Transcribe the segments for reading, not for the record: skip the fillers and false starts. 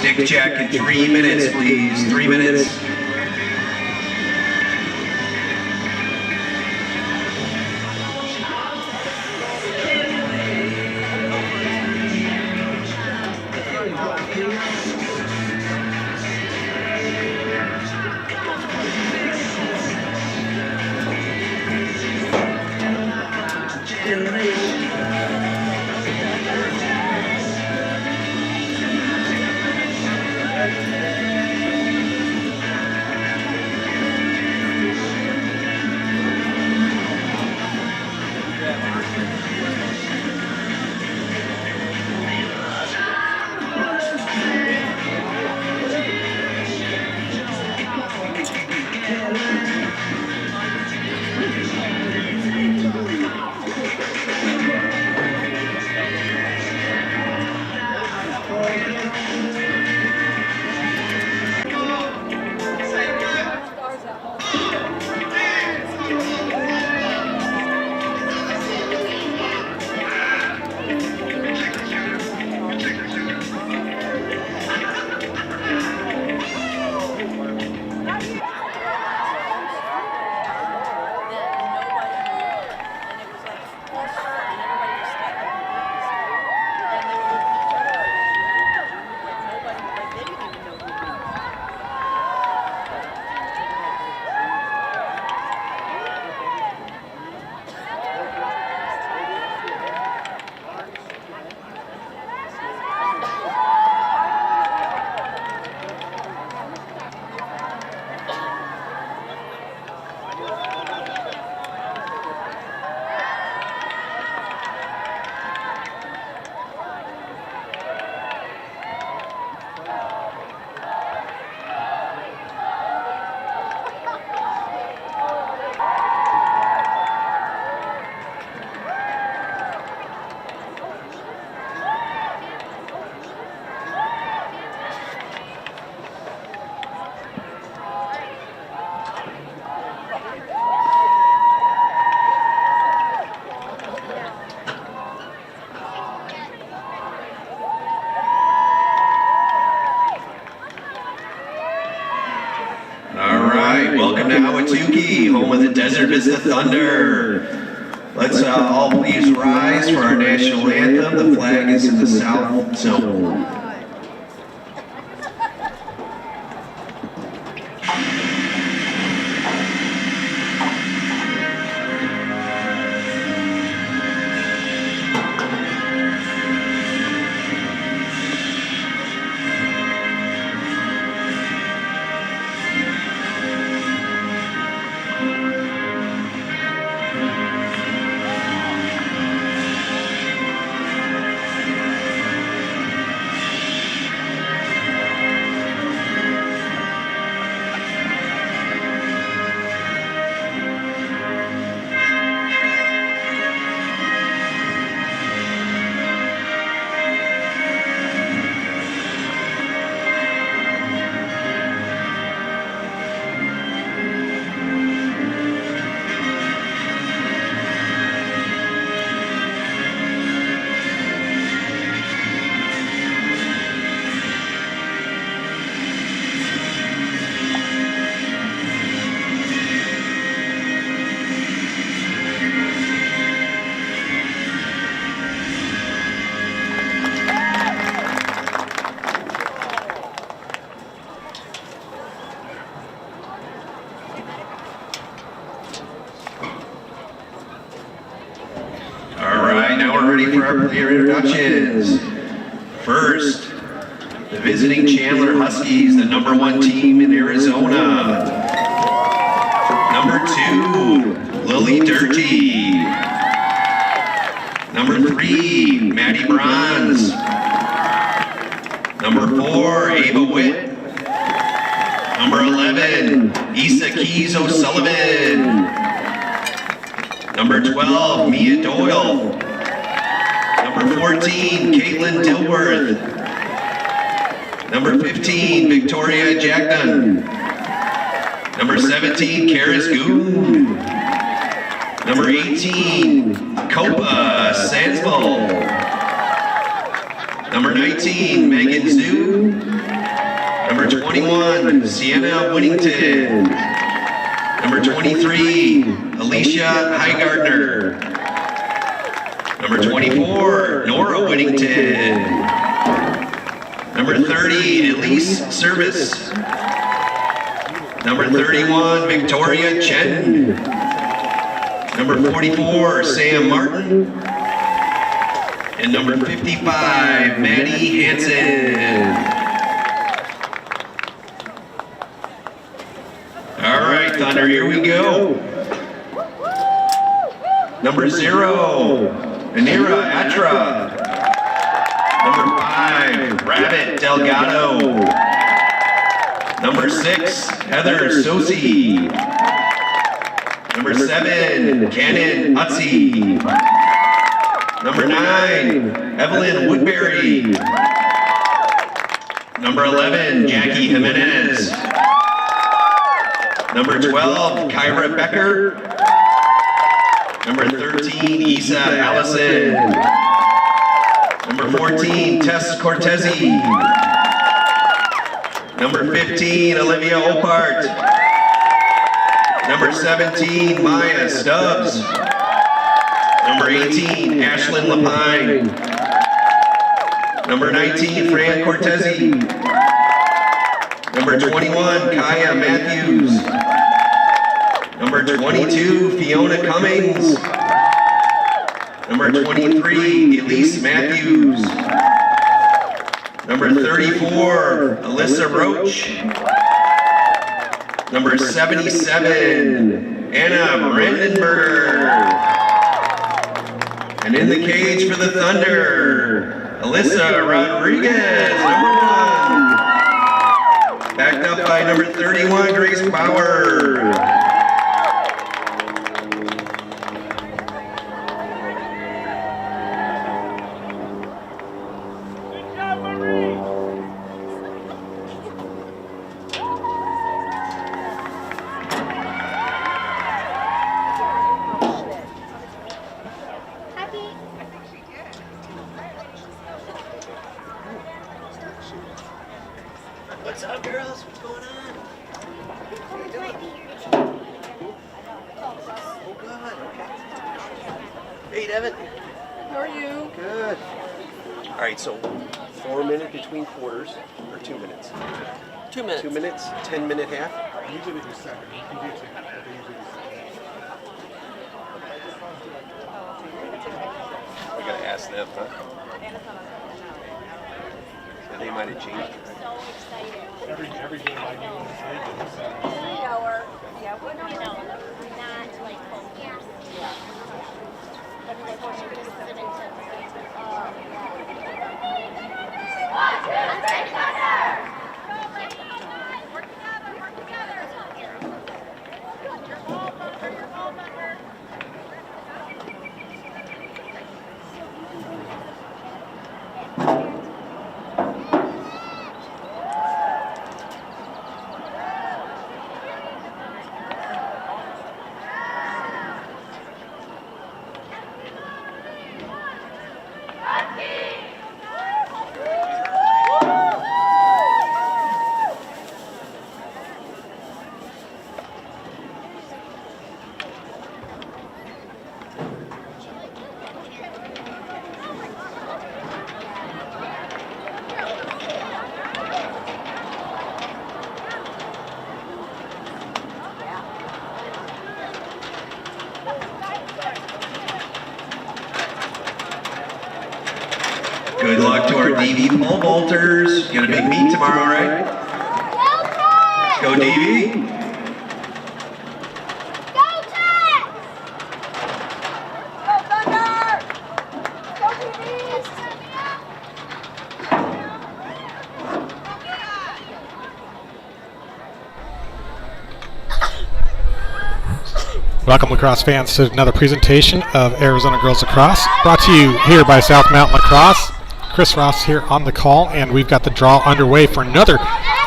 Stick check in 3 minutes, please. 3 minutes. Welcome to Ahwatukee, home of the Desert Vista Thunder. Let's all please rise for our national anthem. The flag is in the south zone. For our player introductions. First, the visiting Chandler Huskies, the #1 team in Arizona. Number 2, Lily Dirty. Number 3, Maddie Bronze. Number 4, Ava Witt. Number 11, Issa Keys O'Sullivan. Number 12, Mia Doyle. Number 14, Caitlin Dilworth. Number 15, Victoria Jackson. Number 17, Karis Goon. Number 18, Copa Sandsville. Number 19, Megan Zhu. Number 21, Sienna Whittington. Number 23, Alicia Highgardner. Number 24, Nora Whittington. Number 30, Elise Service. Number 31, Victoria Chen. Number 44, Sam Martin. And number 55, Maddie Hansen. All right, Thunder, here we go. Number 0, Anira Atra. Number 5, Rabbit Delgado. Number 6, Heather Sosi. Number 7, Cannon Utsi. Number 9, Evelyn Woodbury. Number 11, Jackie Jimenez. Number 12, Kyra Becker. Number 13, Isa Allison. Number 14, Tess Cortezi. Number 15, Olivia Opart. Number 17, Maya Stubbs. Number 18, Ashlyn Lapine. Number 19, Fran Cortezi. Number 21, Kaya Matthews. Number 22, Fiona Cummings. Number 23, Elise Matthews. Number 34, Alyssa Roach. Number 77, Anna Brandenberger. And in the cage for the Thunder, Alyssa Rodriguez, number 1. Backed up by number 31, Grace Bauer. What's up, girls? What's going on? What are you doing? Oh, good. Okay. Hey, Devin. How are you? Good. All right, so 4 minutes between quarters, or 2 minutes? 2 minutes. 2 minutes, 10-minute half? Usually do 7. You do 2. We gotta ask them, huh? So they might have changed it. Every game I do in this league is 7. Yeah, we're not like home years. Yeah. But like when you're just sitting Good luck to our DV pole vaulters. Got a big meet tomorrow, right? Let's go, DV. Welcome, lacrosse fans, to another presentation of Arizona Girls Lacrosse, brought to you here by South Mountain Lacrosse. Chris Ross here on the call, and we've got the draw underway for another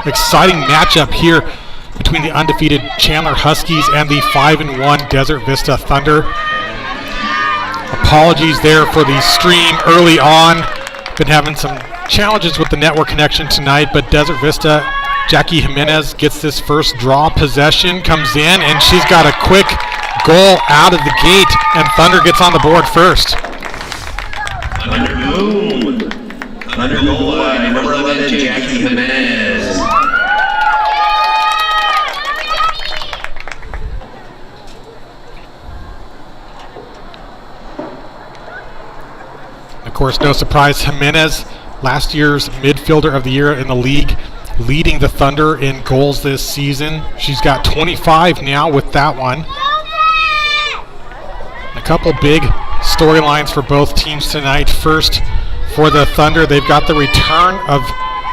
exciting matchup here between the undefeated Chandler Huskies and the 5-1 Desert Vista Thunder. Apologies there for the stream early on, been having some challenges with the network connection tonight, but Desert Vista, Jackie Jimenez gets this first draw possession, comes in, and she's got a quick goal out of the gate, and Thunder gets on the board first. Thunder boom. Thunder goal line, number 11, Jackie Jimenez. Of course, no surprise, Jimenez, last year's midfielder of the year in the league, leading the Thunder in goals this season. She's got 25 now with that one. A couple big storylines for both teams tonight. First, for the Thunder, they've got the return of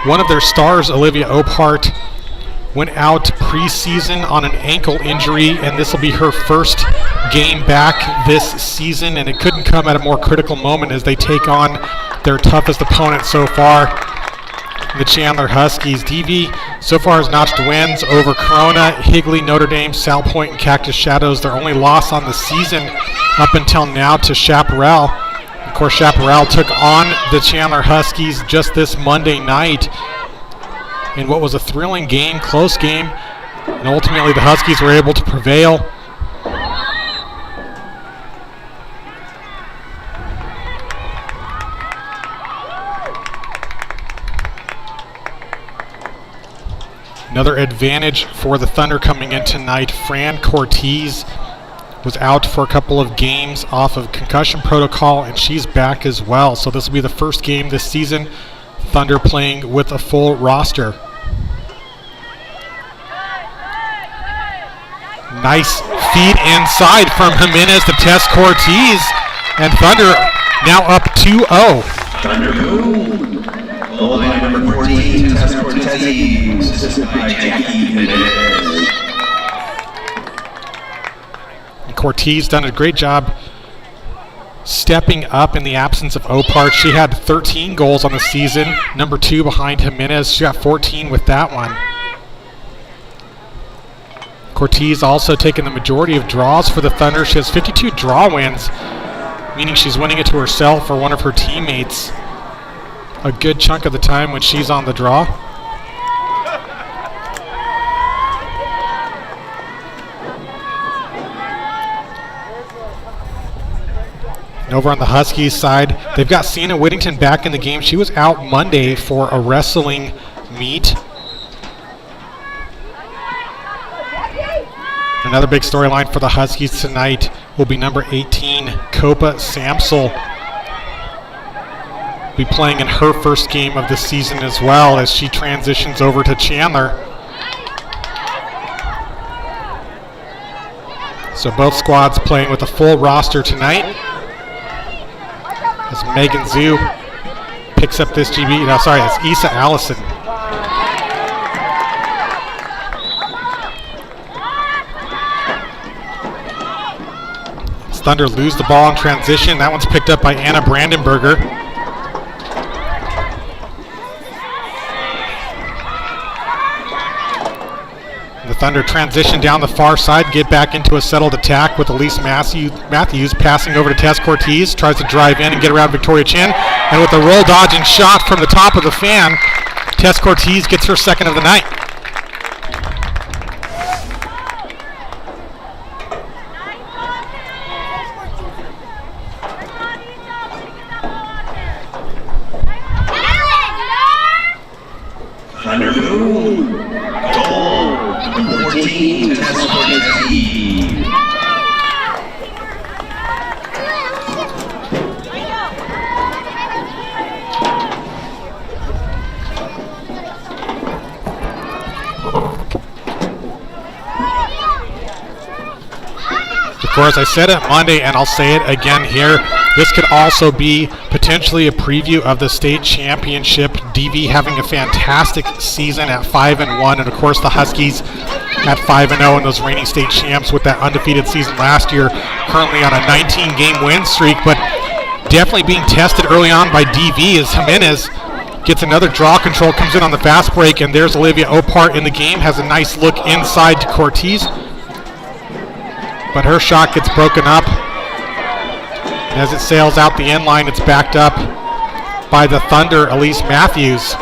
one of their stars, Olivia Opart. Went out preseason on an ankle injury, and this will be her first game back this season, and it couldn't come at a more critical moment as they take on their toughest opponent so far, the Chandler Huskies. DV so far has notched wins over Corona, Higley, Notre Dame, Sal Point, and Cactus Shadows. Their only loss on the season up until now to Chaparral. Of course, Chaparral took on the Chandler Huskies just this Monday night in what was a thrilling game, close game, and ultimately the Huskies were able to prevail. Another advantage for the Thunder coming in tonight. Fran Cortez was out for a couple of games off of concussion protocol, and she's back as well. So this will be the first game this season, Thunder playing with a full roster. Nice feed inside from Jimenez to Tess Cortez, and Thunder now up 2-0. Thunder boom. Goal line number 14, Tess Cortez, assisted by Jackie Jimenez. Cortez done a great job stepping up in the absence of Opart. She had 13 goals on the season, number 2 behind Jimenez. She got 14 with that one. Cortez also taking the majority of draws for the Thunder. She has 52 draw wins, meaning she's winning it to herself or one of her teammates a good chunk of the time when she's on the draw. And over on the Huskies side, they've got Sienna Whittington back in the game. She was out Monday for a wrestling meet. Another big storyline for the Huskies tonight will be number 18, Copa Samsel. Be playing in her first game of the season as well as she transitions over to Chandler. So both squads playing with a full roster tonight. As Megan Zhu picks up this GB, no, sorry, it's Issa Allison. Thunder lose the ball in transition. That one's picked up by Anna Brandenberger. The Thunder transition down the far side, get back into a settled attack with Elise Matthews passing over to Tess Cortez, tries to drive in and get around Victoria Chin, and with a roll dodging shot from the top of the fan, Tess Cortez gets her second of the night. Thunder boom. Goal number 14, Tess Cortez. Of course, I said it Monday, and I'll say it again here. This could also be potentially a preview of the state championship. DV having a fantastic season at 5-1, and of course the Huskies at 5-0, and those reigning state champs with that undefeated season last year, currently on a 19-game win streak, but definitely being tested early on by DV as Jimenez gets another draw control, comes in on the fast break, and there's Olivia Opart in the game, has a nice look inside to Cortez, but her shot gets broken up. And as it sails out the end line, it's backed up by the Thunder, Elise Matthews.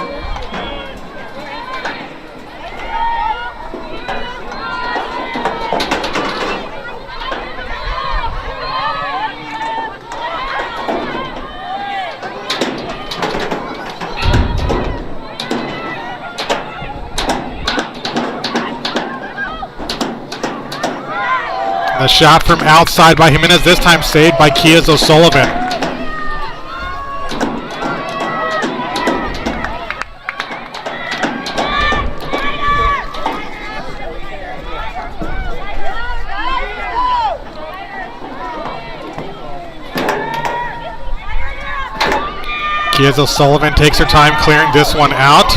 A shot from outside by Jimenez, this time saved by Kiaz O'Sullivan. Kiaz O'Sullivan takes her time clearing this one out.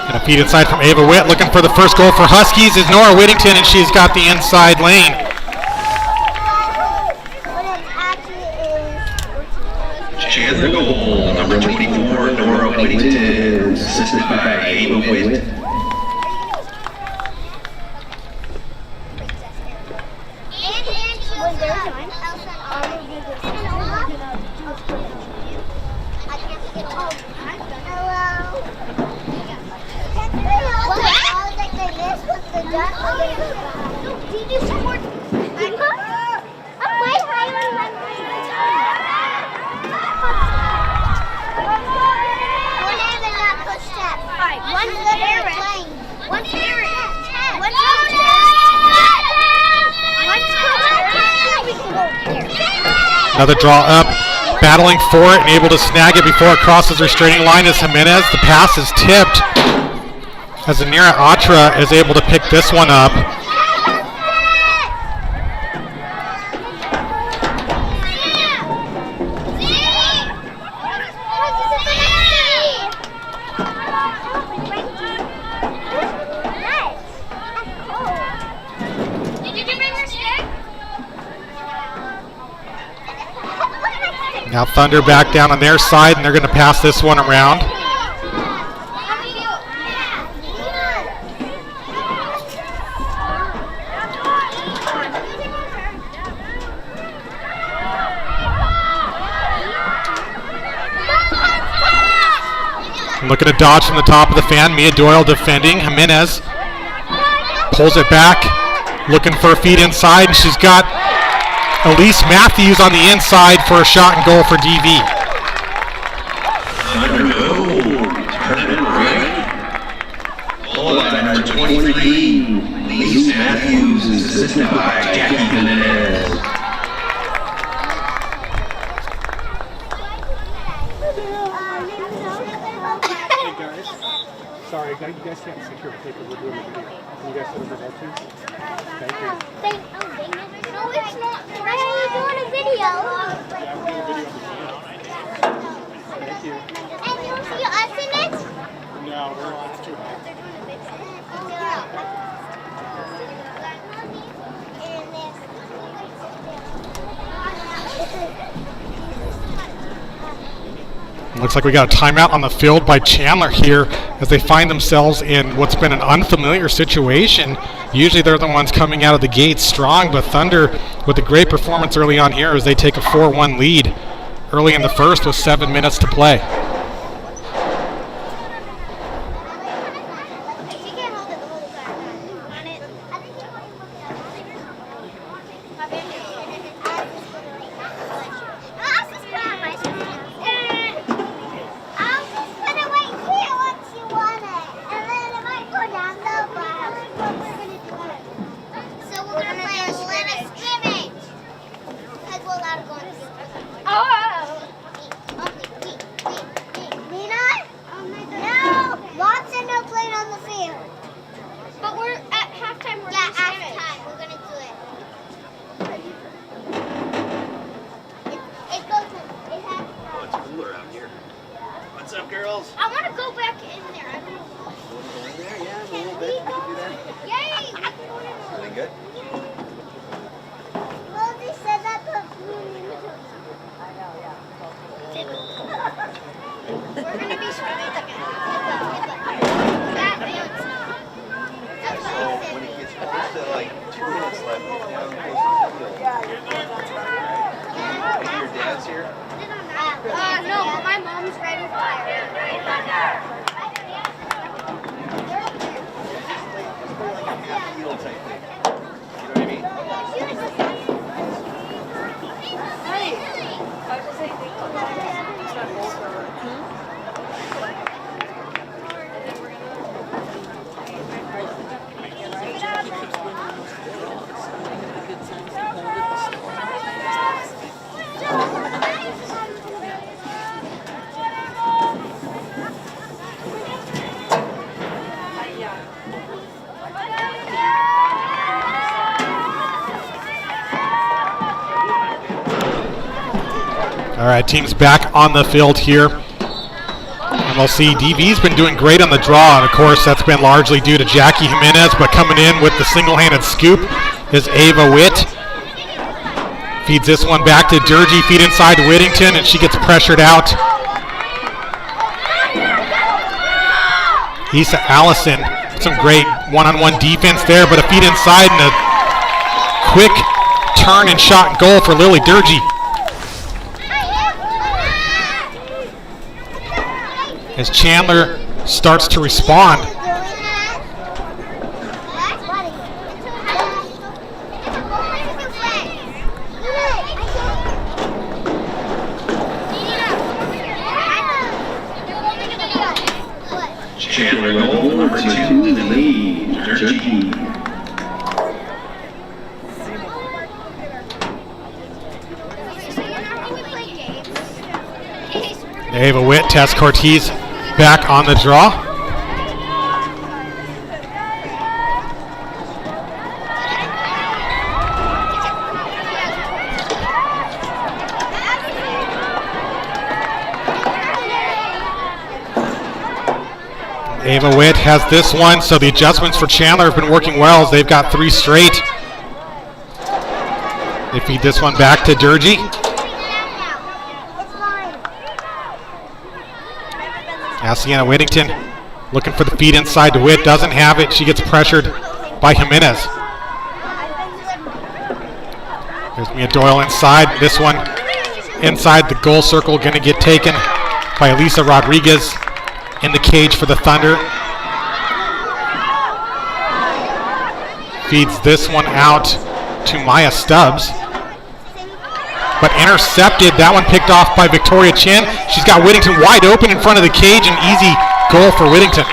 And a feed inside from Ava Witt, looking for the first goal for Huskies is Nora Whittington, and she's got the inside lane. Chandler goal, number 24, Nora Whittington, assisted by Ava Witt. Another draw up, battling for it and able to snag it before it crosses her straining line is Jimenez. The pass is tipped as Anira Atra is able to pick this one up. Now Thunder back down on their side, and they're going to pass this one around. Looking to dodge from the top of the fan. Mia Doyle defending. Jimenez pulls it back, looking for a feed inside, and she's got Elise Matthews on the inside for a shot and goal for DV. Thunder goal, tournament right. Goal by number 23, Elise Matthews, assisted by Jackie Jimenez. Hey guys, sorry, you guys can't see your paper. We're doing a video. Can you guys sit over there, please? Thank you. No, it's not. Why are you doing a video? Yeah, we're doing a video. Thank you. And you'll see us in it? No, it's too high. Looks like we got a timeout on the field by Chandler here as they find themselves in what's been an unfamiliar situation. Usually they're the ones coming out of the gate strong, but Thunder with a great performance early on here as they take a 4-1 lead early in the first with 7 minutes to play. like 2 minutes left. Maybe your dad's here? No, but my mom's ready for it. Heel type thing. You know what I mean? All right, team's back on the field here. And we'll see DV's been doing great on the draw, and of course that's been largely due to Jackie Jimenez, but coming in with the single-handed scoop is Ava Witt. Feeds this one back to Durgee, feed inside to Whittington, and she gets pressured out. Issa Allison, some great one-on-one defense there, but a feed inside and a quick turn and shot goal for Lily Durgee. As Chandler starts to respond. Chandler goal number 2 to the lead. Durgee. Ava Witt, Tess Cortez back on the draw. Ava Witt has this one, so the adjustments for Chandler have been working well as they've got 3 straight. They feed this one back to Durgee. Asiana Whittington looking for the feed inside to Witt, doesn't have it. She gets pressured by Jimenez. There's Mia Doyle inside. This one inside the goal circle, going to get taken by Elisa Rodriguez in the cage for the Thunder. Feeds this one out to Maya Stubbs, but intercepted. That one picked off by Victoria Chin. She's got Whittington wide open in front of the cage. An easy goal for Whittington.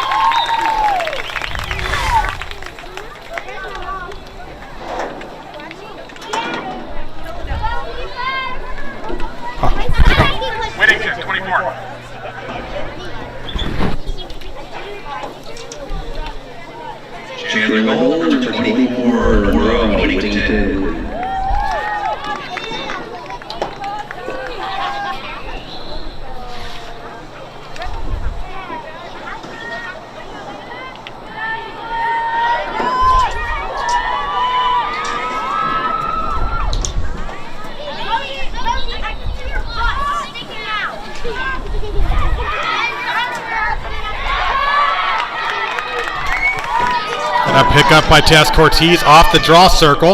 Whittington, 24. Chandler goal number 24, Laura Whittington. A pickup by Tess Cortez off the draw circle.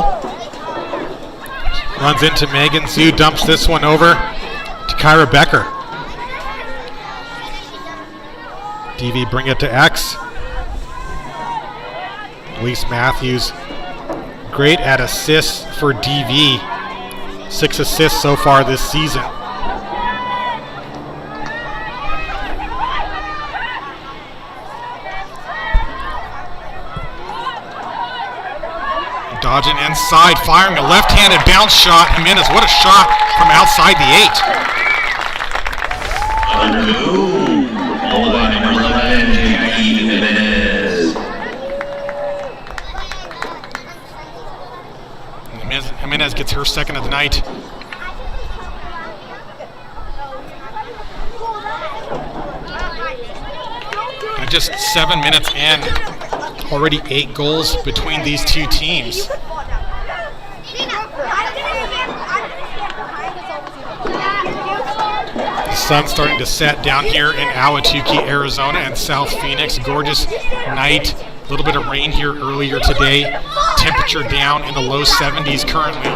Runs into Megan Zhu, dumps this one over to Kyra Becker. DV bring it to X. Elise Matthews, great at assists for DV. 6 assists so far this season. Dodging inside, firing a left-handed bounce shot. Jimenez, what a shot from outside the 8. Goal by number 11, Jackie Jimenez. Jimenez gets her second of the night. And just 7 minutes in, already 8 goals between these two teams. The sun's starting to set down here in Ahwatukee, Arizona, and South Phoenix. Gorgeous night. little bit of rain here earlier today. Temperature down in the low 70s currently.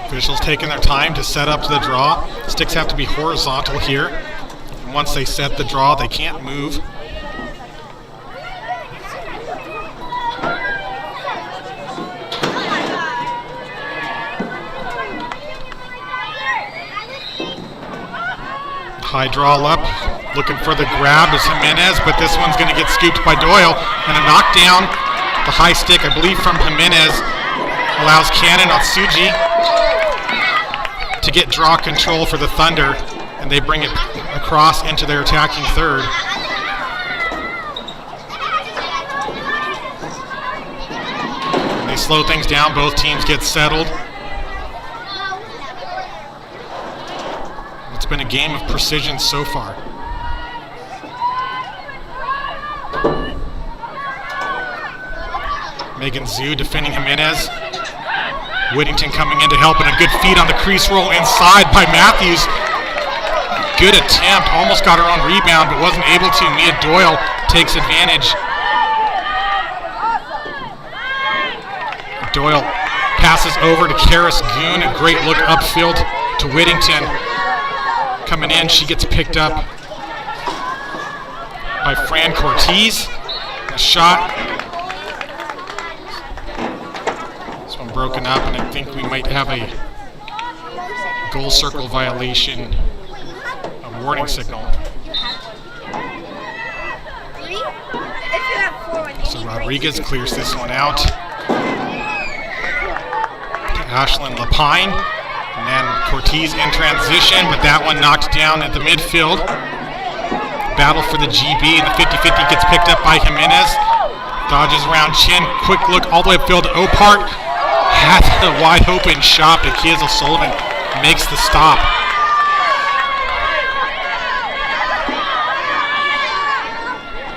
Officials taking their time to set up the draw. Sticks have to be horizontal here. And once they set the draw, they can't move. High draw up, looking for the grab is Jimenez, but this one's going to get scooped by Doyle. And a knockdown, the high stick, I believe, from Jimenez allows Cannon Otsuji to get draw control for the Thunder, and they bring it across into their attacking third. They slow things down, both teams get settled. It's been a game of precision so far. Megan Zhu defending Jimenez. Whittington coming in to help, and a good feed on the crease roll inside by Matthews. Good attempt, almost got her own rebound, but wasn't able to. Mia Doyle takes advantage. Doyle passes over to Karis Goon, a great look upfield to Whittington. Coming in, she gets picked up by Fran Cortez. A shot. This one broken up, and I think we might have a goal circle violation, a warning signal. So Rodriguez clears this one out to Ashlyn Lapine. And then Cortez in transition, but that one knocked down at the midfield. Battle for the GB. The 50-50 gets picked up by Jimenez. Dodges around Chin. Quick look all the way upfield to Opart. Had the wide open shot, but Kiz O'Sullivan makes the stop.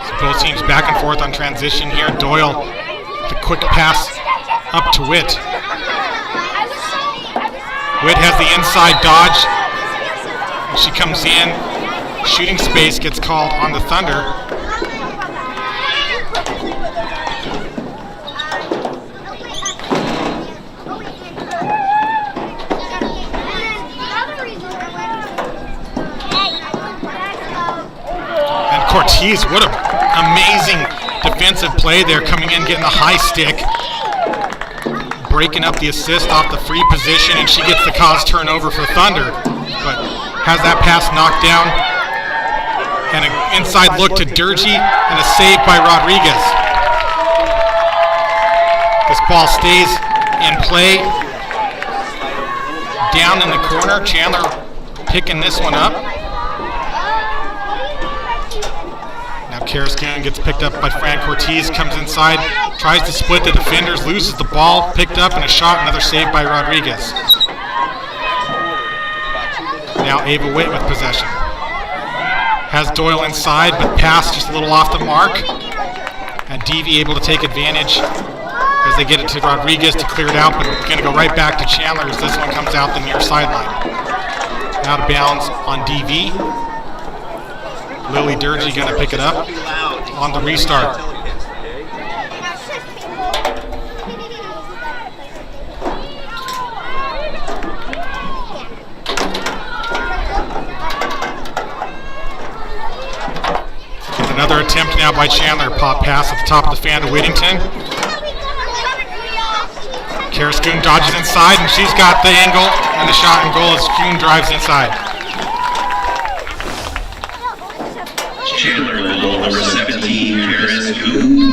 So both teams back and forth on transition here. Doyle, the quick pass up to Witt. Witt has the inside dodge. She comes in. Shooting space gets called on the Thunder. And Cortez, what an amazing defensive play there, coming in, getting the high stick. Breaking up the assist off the free position, and she gets the cause turnover for Thunder, but has that pass knocked down, and an inside look to Durgee, and a save by Rodriguez. This ball stays in play, down in the corner. Chandler picking this one up. Karis Goon gets picked up by Fran Cortez, comes inside, tries to split the defenders, loses the ball, picked up, and a shot, another save by Rodriguez. Now Ava Witt with possession. Has Doyle inside, but pass just a little off the mark. And Deavy able to take advantage as they get it to Rodriguez to clear it out, but going to go right back to Chandler as this one comes out the near sideline. Out of bounds on DV. Lily Durgee going to pick it up on the restart. And another attempt now by Chandler. Pop pass at the top of the fan to Whittington. Karis Goon dodges inside, and she's got the angle and the shot and goal as Goon drives inside. Chandler, goal number 17, Karis Goon.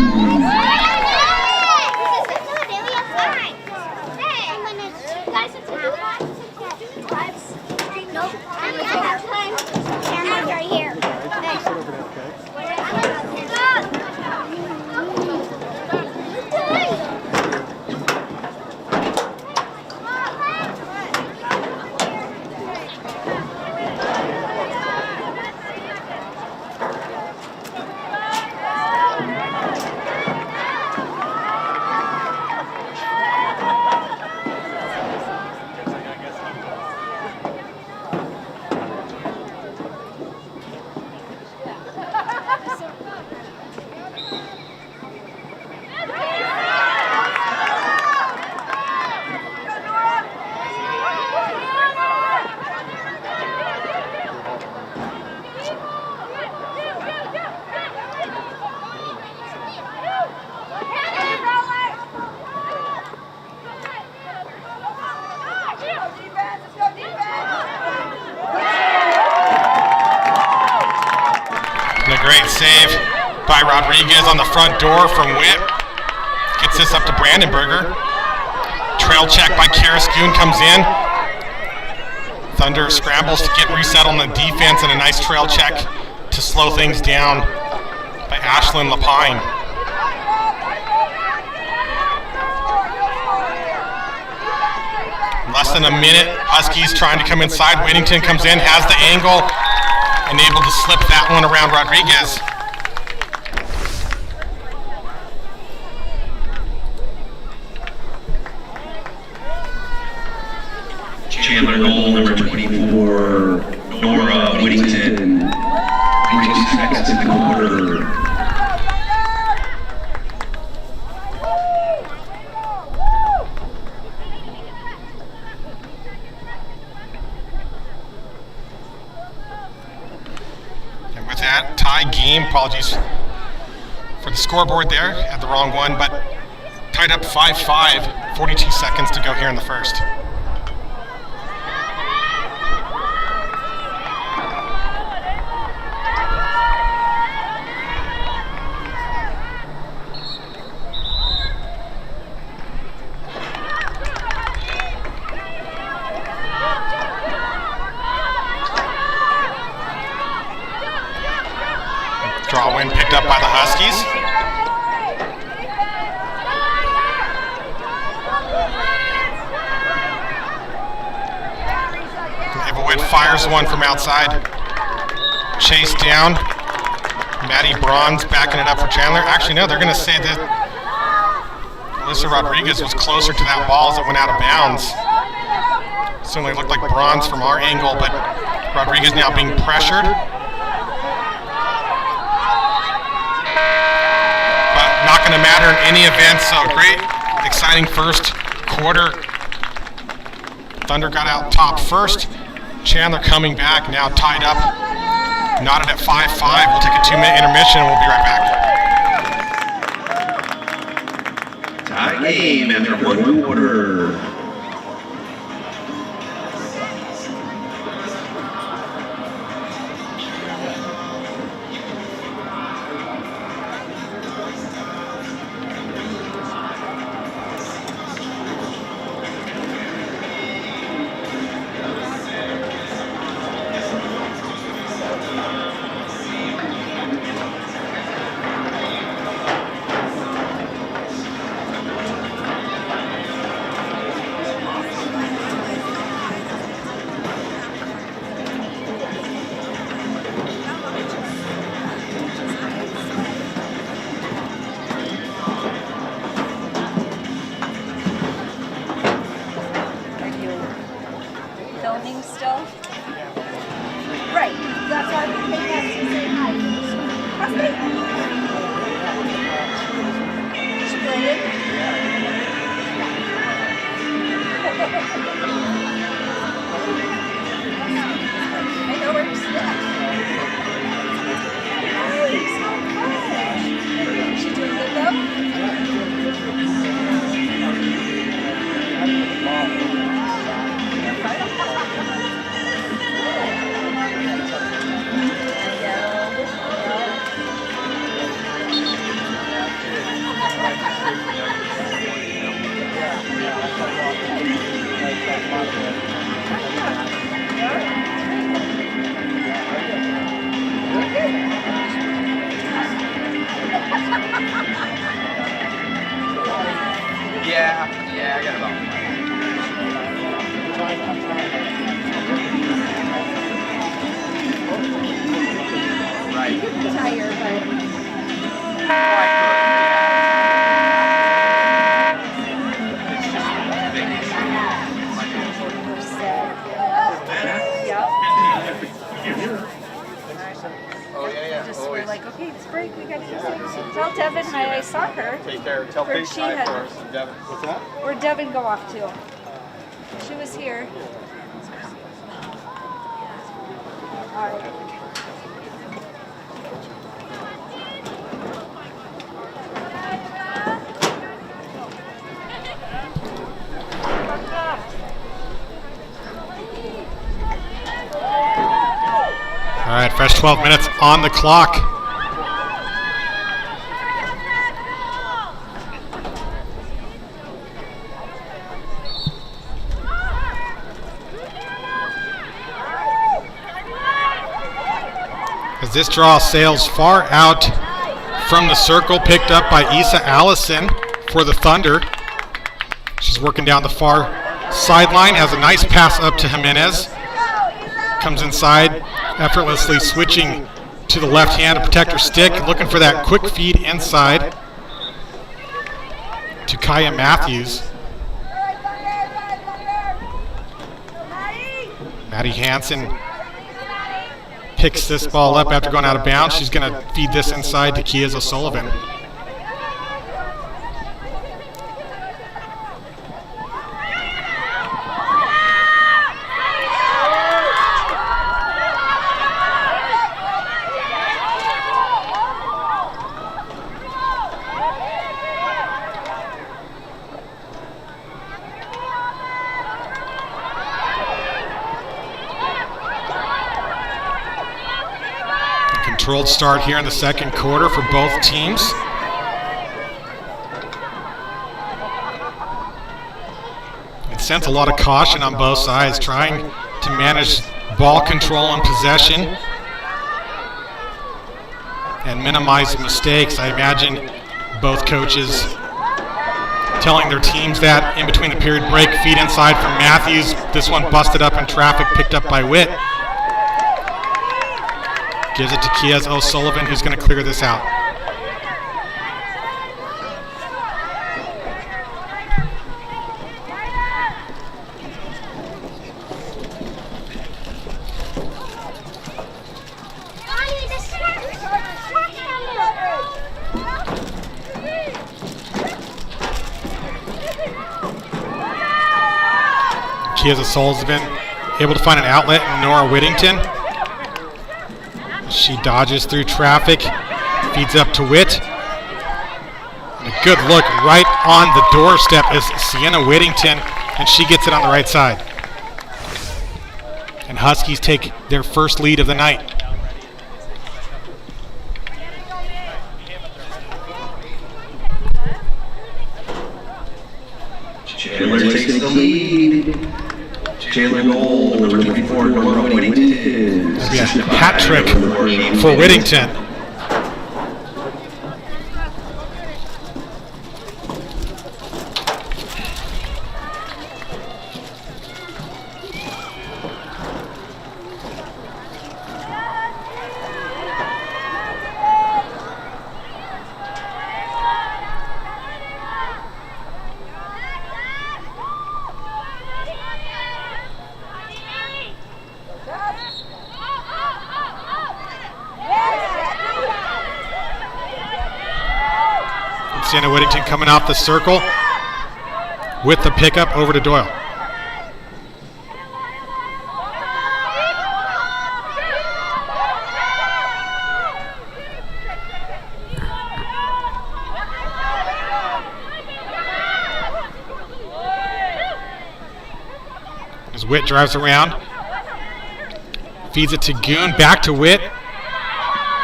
save by Rodriguez on the front door from Witt. Gets this up to Brandenburger. Trail check by Karaskoon comes in. Thunder scrambles to get reset on the defense, and a nice trail check to slow things down by Ashlyn Lapine. Less than a minute, Huskies trying to come inside. Whittington comes in, has the angle, and able to slip that one around Rodriguez. Chandler goal number 24, Nora Whittington. 42 seconds in the quarter. And with that, tie game. Apologies for the scoreboard there. Had the wrong one, but tied up 5-5. 42 seconds to go here in the first. Draw win picked up by the Huskies. Leibowitz fires one from outside. Chase down. Maddie Bronze backing it up for Chandler. Actually, no, they're going to say that Alyssa Rodriguez was closer to that ball as it went out of bounds. Certainly looked like Bronze from our angle, but Rodriguez now being pressured. Not going to matter in any event, so great, exciting first quarter. Thunder got out top first. Chandler coming back, now tied up, knotted at 5-5. We'll take a 2-minute intermission and we'll be right back. Tie game after 1 quarter. Filming still? Right. That's why we came up to say hi. Splendid. I know where you're stuck. Nice. She doing good though? Yeah, I got about right. Tired, but It's just big. we're set. Yep. Oh yeah. Just Always. we're like, okay, it's break. We got to do something. Tell Devin I saw her. Take care. Tell Where'd Pete she hi head? for us. Devin. What's that? Where'd Devin go off to? She was here. All right. All right, fresh 12 minutes on the clock. as this draw sails far out from the circle, picked up by Issa Allison for the Thunder. She's working down the far sideline, has a nice pass up to Jimenez. Comes inside, effortlessly switching to the left hand to protect her stick, looking for that quick feed inside to Kaya Matthews. Maddie Hansen picks this ball up after going out of bounds. She's going to feed this inside to Kiaz O'Sullivan. Controlled start here in the second quarter for both teams. It sends a lot of caution on both sides, trying to manage ball control and possession and minimize mistakes. I imagine both coaches telling their teams that in between the period break. Feed inside from Matthews. This one busted up in traffic, picked up by Witt. Gives it to Kiaz O'Sullivan, who's going to clear this out. Kiaz O'Sullivan able to find an outlet in Nora Whittington. She dodges through traffic, feeds up to Witt. And a good look right on the doorstep is Sienna Whittington, and she gets it on the right side. And Huskies take their first lead of the night. Chandler takes the lead. Chandler goal, number 24, Nora Whittington. That'd be a hat trick for Whittington. Sienna Whittington coming off the circle with the pickup over to Doyle. As Witt drives around, feeds it to Goon, back to Witt,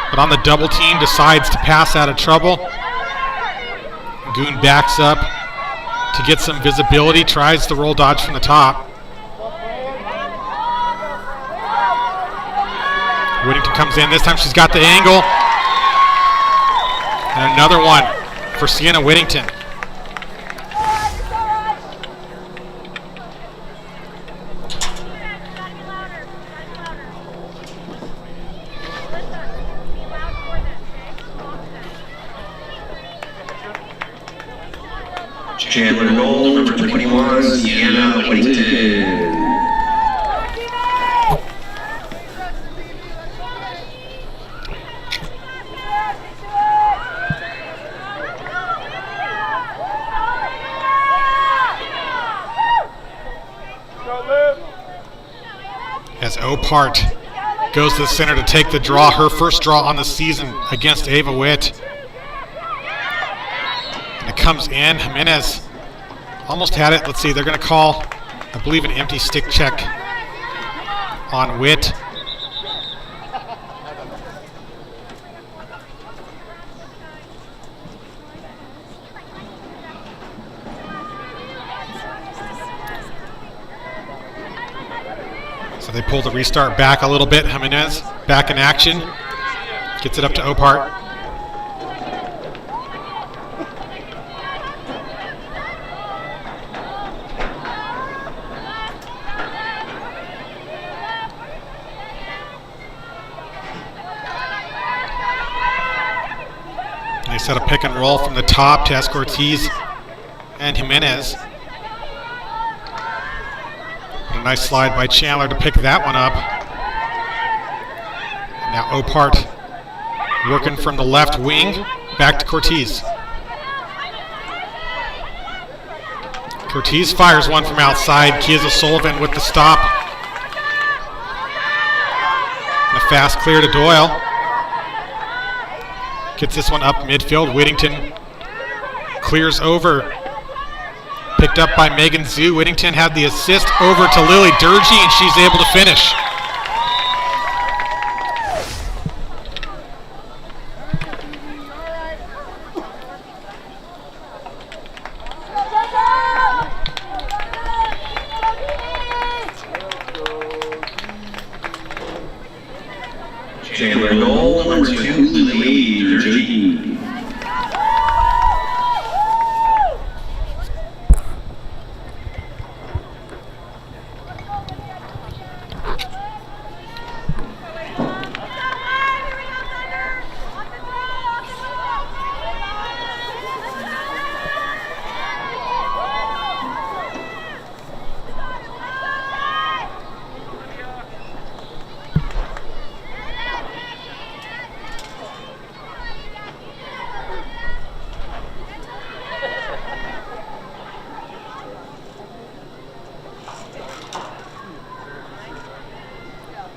but on the double team decides to pass out of trouble. Goon backs up to get some visibility, tries the roll dodge from the top. Whittington comes in, this time she's got the angle. And another one for Sienna Whittington. Chandler goal, number 21, Sienna Whittington. As Opart goes to the center to take the draw, her first draw on the season against Ava Witt. And it comes in. Jimenez almost had it. Let's see, they're going to call, I believe, an empty stick check on Witt. So they pull the restart back a little bit. Jimenez back in action. Gets it up to Opart. They set a pick and roll from the top to ask Ortiz and Jimenez. A nice slide by Chandler to pick that one up. Now Opart working from the left wing, back to Cortez. Cortez fires one from outside. Kiza Sullivan with the stop. And a fast clear to Doyle. Gets this one up midfield. Whittington clears over. Picked up by Megan Zhu. Whittington had the assist over to Lily Durgee, and she's able to finish. Chandler goal, number 2, Lily Durgee.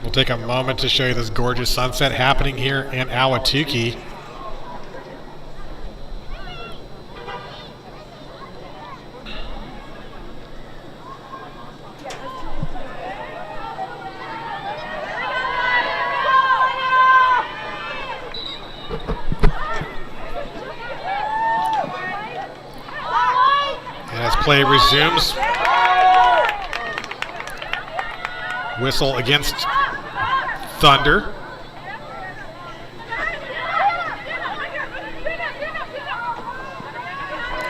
We'll take a moment to show you this gorgeous sunset happening here in Ahwatukee. And as play resumes, whistle against Thunder.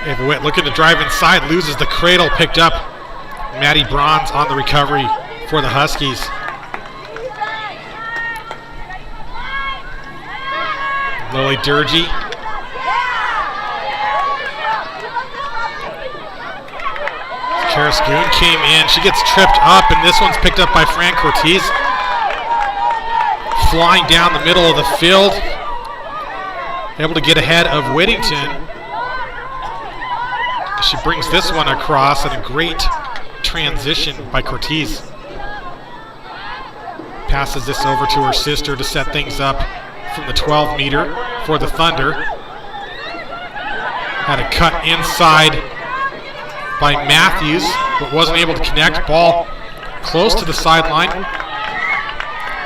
Ava Witt looking to drive inside, loses the cradle, picked up. Maddie Bronze on the recovery for the Huskies. Lily Durgee. Karasgoon came in, she gets tripped up, and this one's picked up by Fran Cortez. Flying down the middle of the field, able to get ahead of Whittington. She brings this one across, and a great transition by Cortez. Passes this over to her sister to set things up from the 12 meter for the Thunder. Had a cut inside by Matthews, but wasn't able to connect. Ball close to the sideline.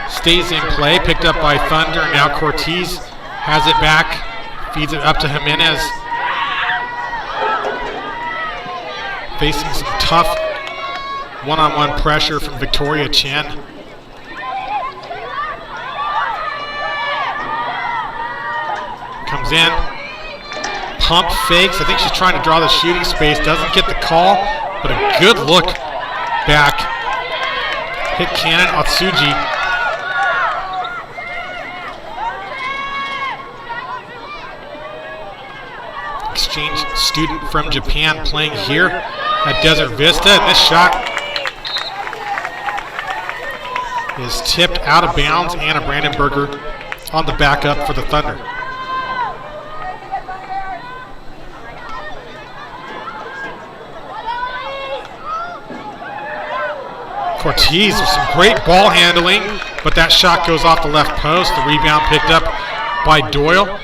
Stays in play, picked up by Thunder. Now Cortez has it back, feeds it up to Jimenez. Facing some tough one-on-one pressure from Victoria Chen. Comes in, pump fakes. I think she's trying to draw the shooting space, doesn't get the call, but a good look back. Hit cannon, Atsuji. Exchange student from Japan playing here at Desert Vista, and this shot is tipped out of bounds. Anna Brandenberger on the backup for the Thunder. Cortez with some great ball handling, but that shot goes off the left post. The rebound picked up by Doyle.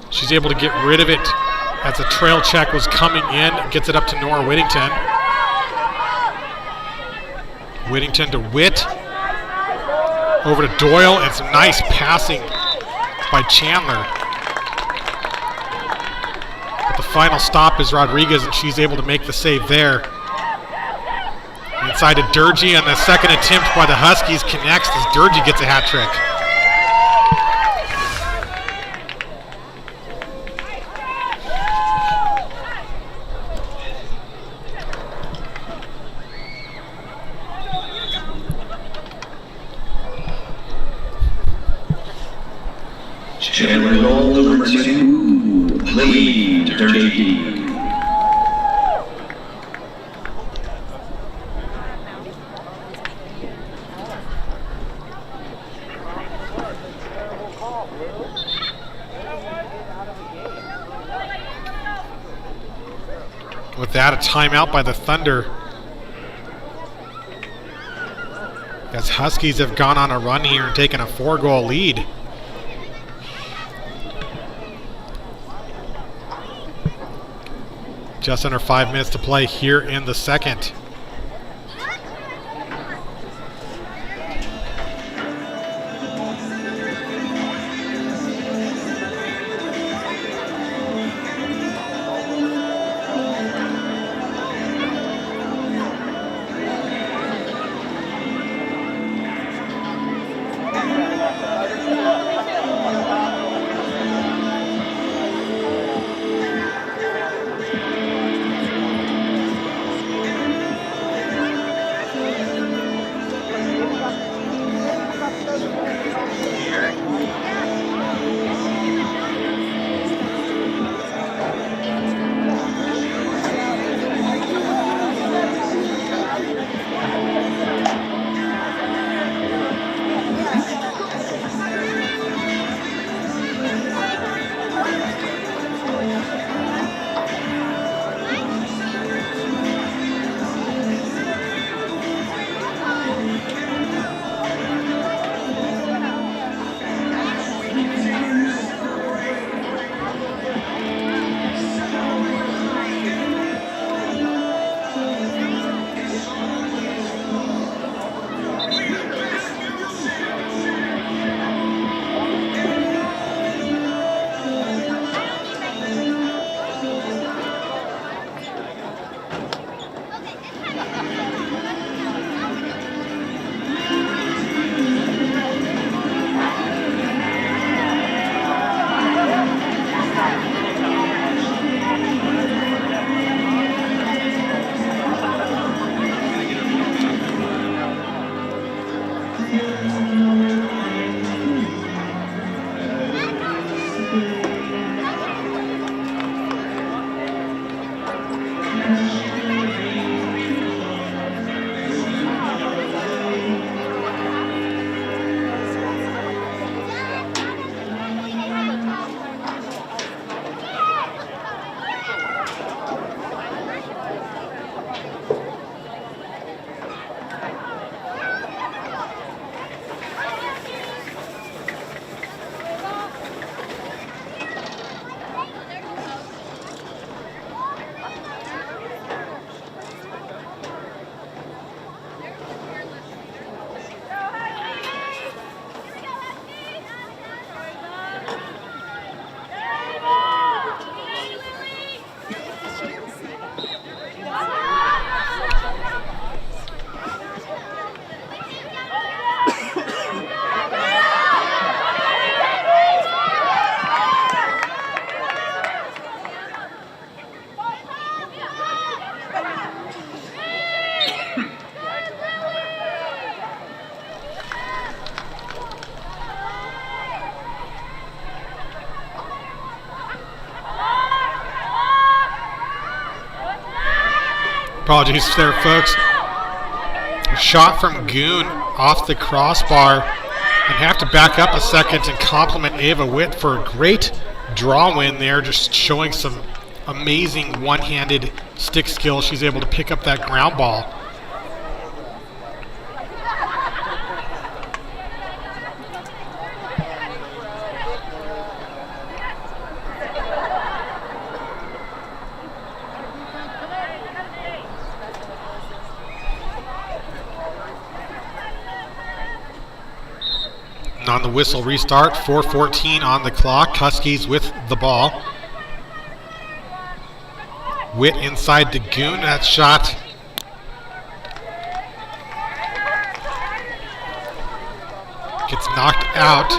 She's able to get rid of it as a trail check was coming in. Gets it up to Nora Whittington. Whittington to Witt. Over to Doyle, and some nice passing by Chandler. But the final stop is Rodriguez, and she's able to make the save there. Inside to Durgee, and the second attempt by the Huskies connects as Durgee gets a hat trick. Chandler goal number 2, Lily Durkee. With that, a timeout by the Thunder. As Huskies have gone on a run here and taken a 4-goal lead. Just under 5 minutes to play here in the second. Apologies there, folks. A shot from Goon off the crossbar, and have to back up a second and compliment Ava Witt for a great draw win there, just showing some amazing one-handed stick skill. She's able to pick up that ground ball. On the whistle restart, 4:14 on the clock. Huskies with the ball. Witt inside to Goon. That shot gets knocked out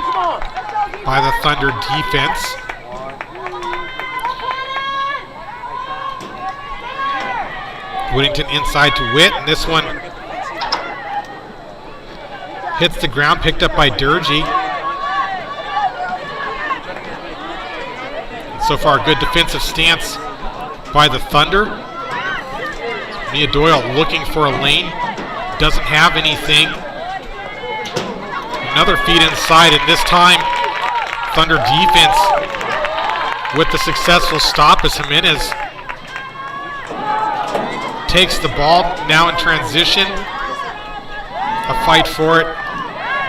by the Thunder defense. Whittington inside to Witt, and this one hits the ground, picked up by Durkee. So far, good defensive stance by the Thunder. Mia Doyle looking for a lane. Doesn't have anything. Another feed inside, and this time, Thunder defense with the successful stop as Jimenez takes the ball, now in transition. A fight for it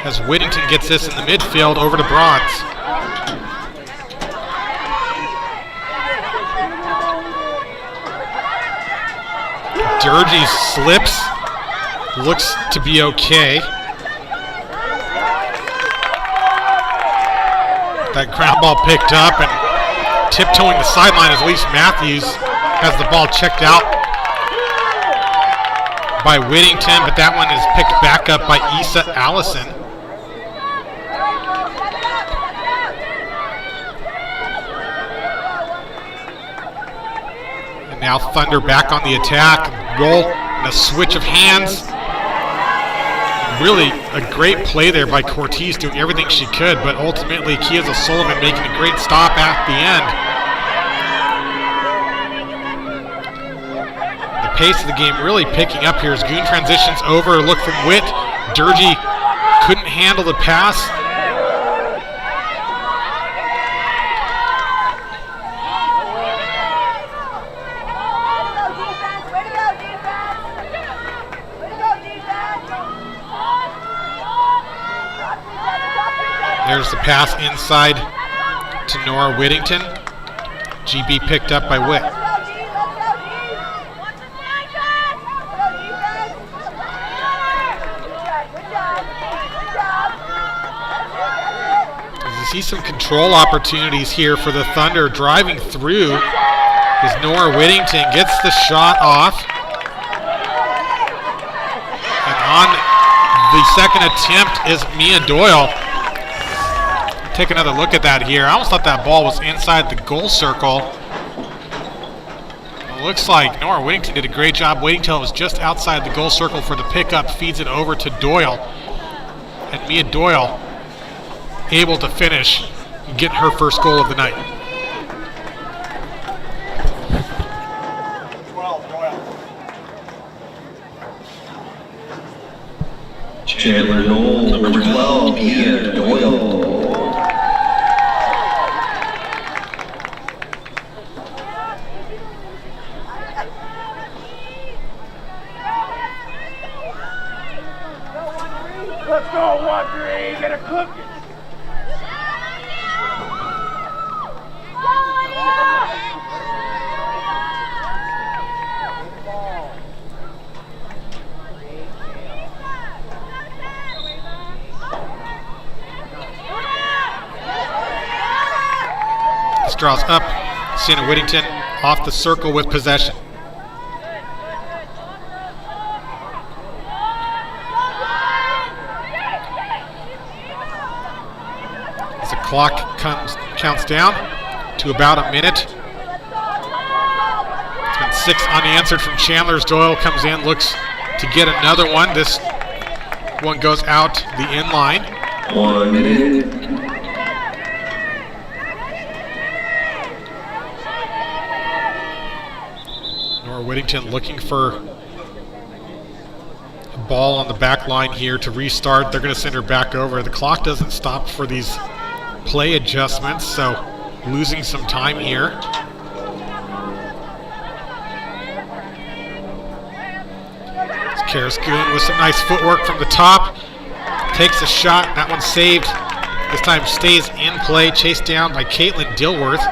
as Whittington gets this in the midfield over to Bronze. Durgee slips, looks to be okay. That ground ball picked up and tiptoeing the sideline as Elise Matthews has the ball checked out by Whittington, but that one is picked back up by Issa Allison. And now Thunder back on the attack. Roll and a switch of hands. Really a great play there by Cortez, doing everything she could, but ultimately Kiesa Sullivan making a great stop at the end. The pace of the game really picking up here as Goon transitions over. Look from Witt. Durgee couldn't handle the pass. There's the pass inside to Nora Whittington. GB picked up by Witt. You see some control opportunities here for the Thunder. Driving through is Nora Whittington, gets the shot off. And on the second attempt is Mia Doyle. Take another look at that here. I almost thought that ball was inside the goal circle. It looks like Nora Whittington did a great job waiting till it was just outside the goal circle for the pickup. Feeds it over to Doyle. And Mia Doyle able to finish and get her first goal of the night. Chandler goal, number 12, Mia Doyle. Let's go, 1-3, get a cookie. This draws up. Sienna Whittington off the circle with possession. As the clock counts down to about a minute. It's been 6 unanswered from Chandler's. Doyle comes in, looks to get another one. This one goes out the in line. 1 minute. Whittington looking for a ball on the back line here to restart. They're going to send her back over. The clock doesn't stop for these play adjustments, so losing some time here. Karis Goon with some nice footwork from the top. Takes a shot. That one saved. This time stays in play. Chased down by Caitlin Dilworth.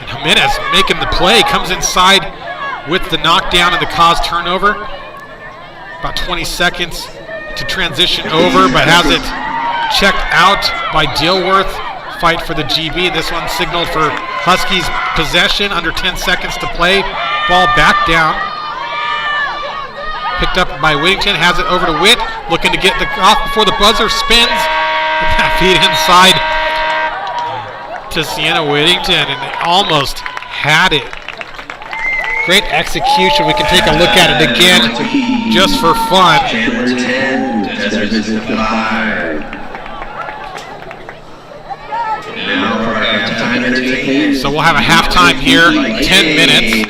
Jimenez making the play, comes inside with the knockdown and the caused turnover. About 20 seconds to transition over, but has it checked out by Dilworth. Fight for the GB. This one signaled for Huskies possession, under 10 seconds to play. Ball back down. Picked up by Whittington, has it over to Witt, looking to get the off before the buzzer spins. Feed inside to Sienna Whittington, and they almost had it. Great execution. We can take a look at it again just for fun. Chandler 10, Desert Vista 5. Now for our So we'll have a halftime here, 10 minutes.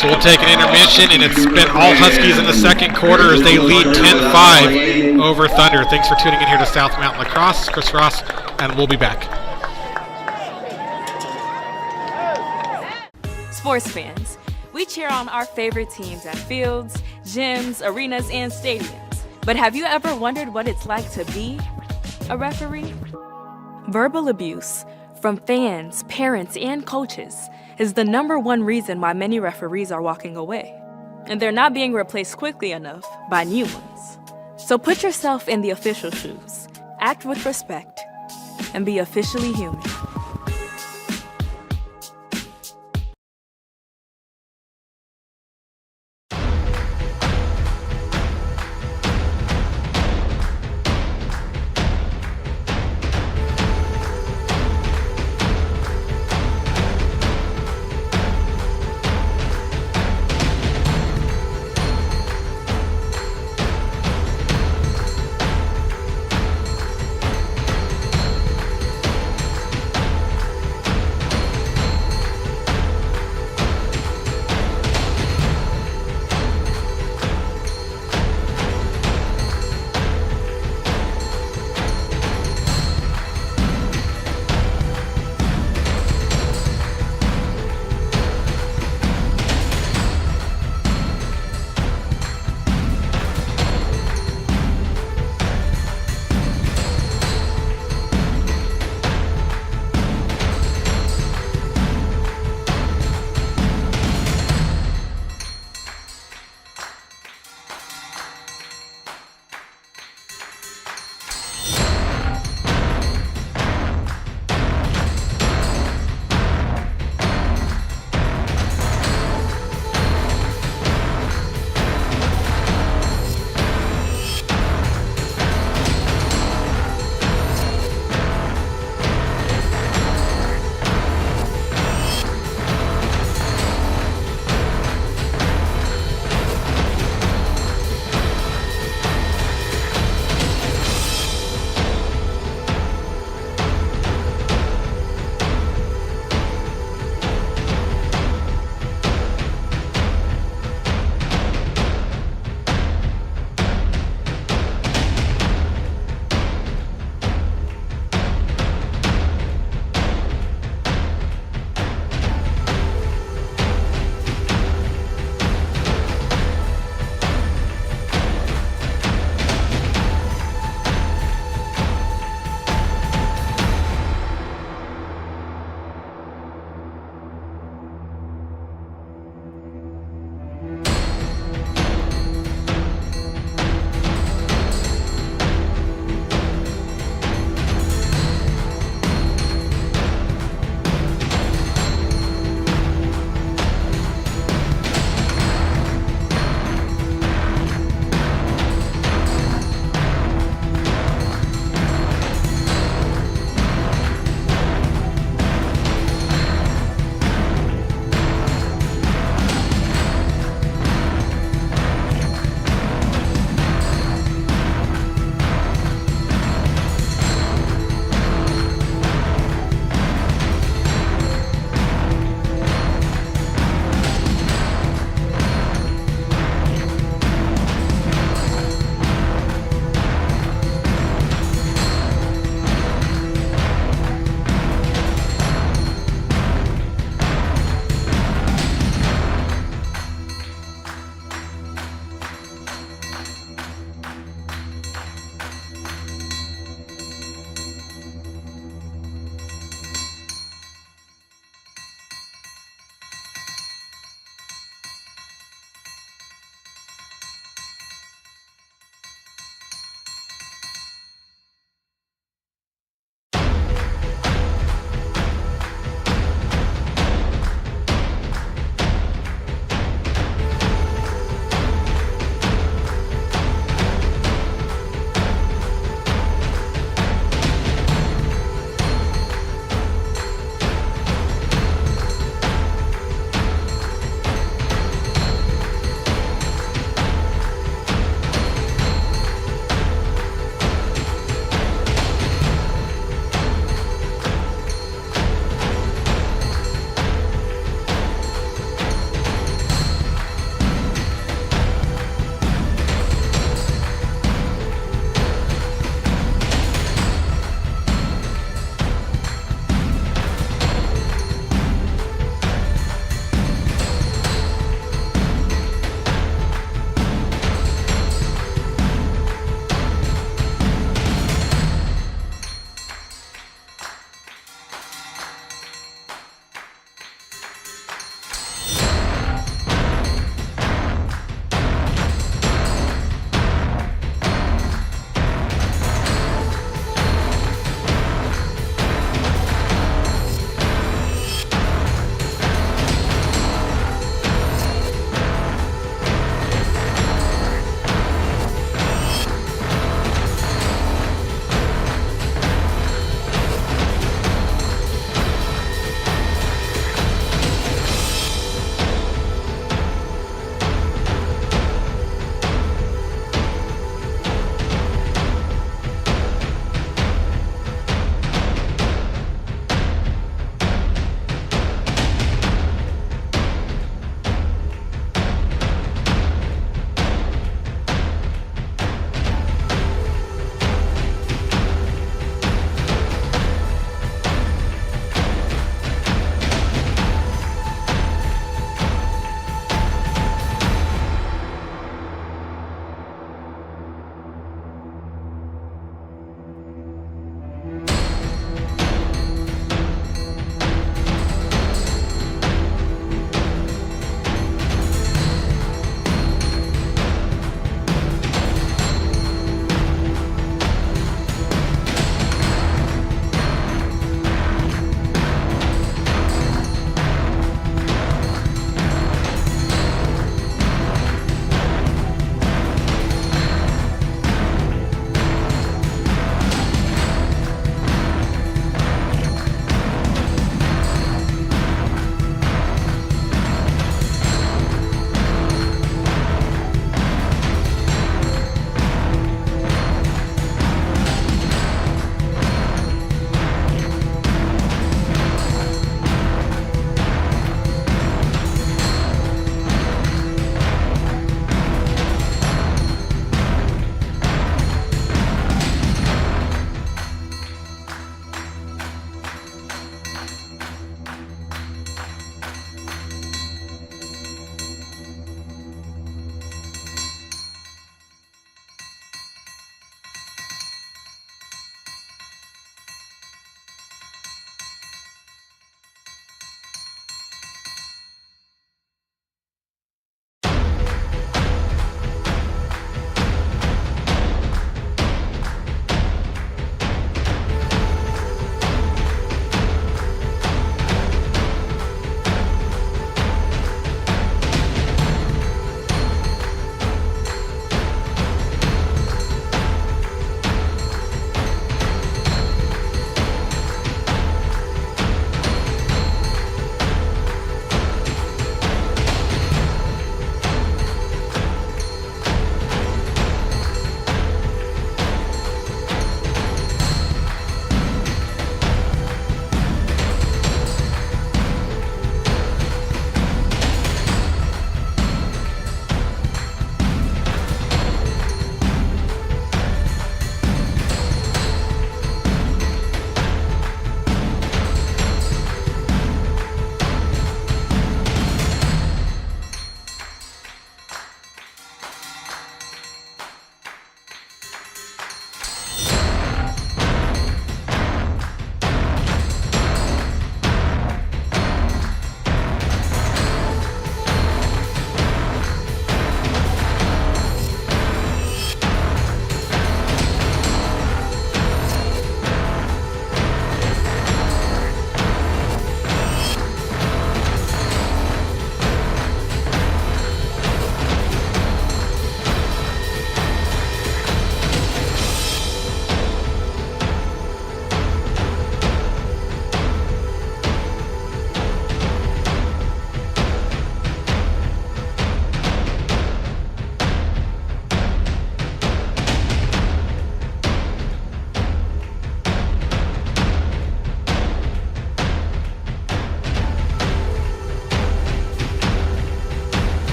So we'll take an intermission, and it's been all Huskies in the second quarter as they lead 10-5 over Thunder. Thanks for tuning in here to South Mountain Lacrosse. Chris Ross, and we'll be back. Sports fans, we cheer on our favorite teams at fields, gyms, arenas, and stadiums. But have you ever wondered what it's like to be a referee? Verbal abuse from fans, parents, and coaches is the #1 reason why many referees are walking away. And they're not being replaced quickly enough by new ones. So put yourself in the official shoes, act with respect, and be officially human.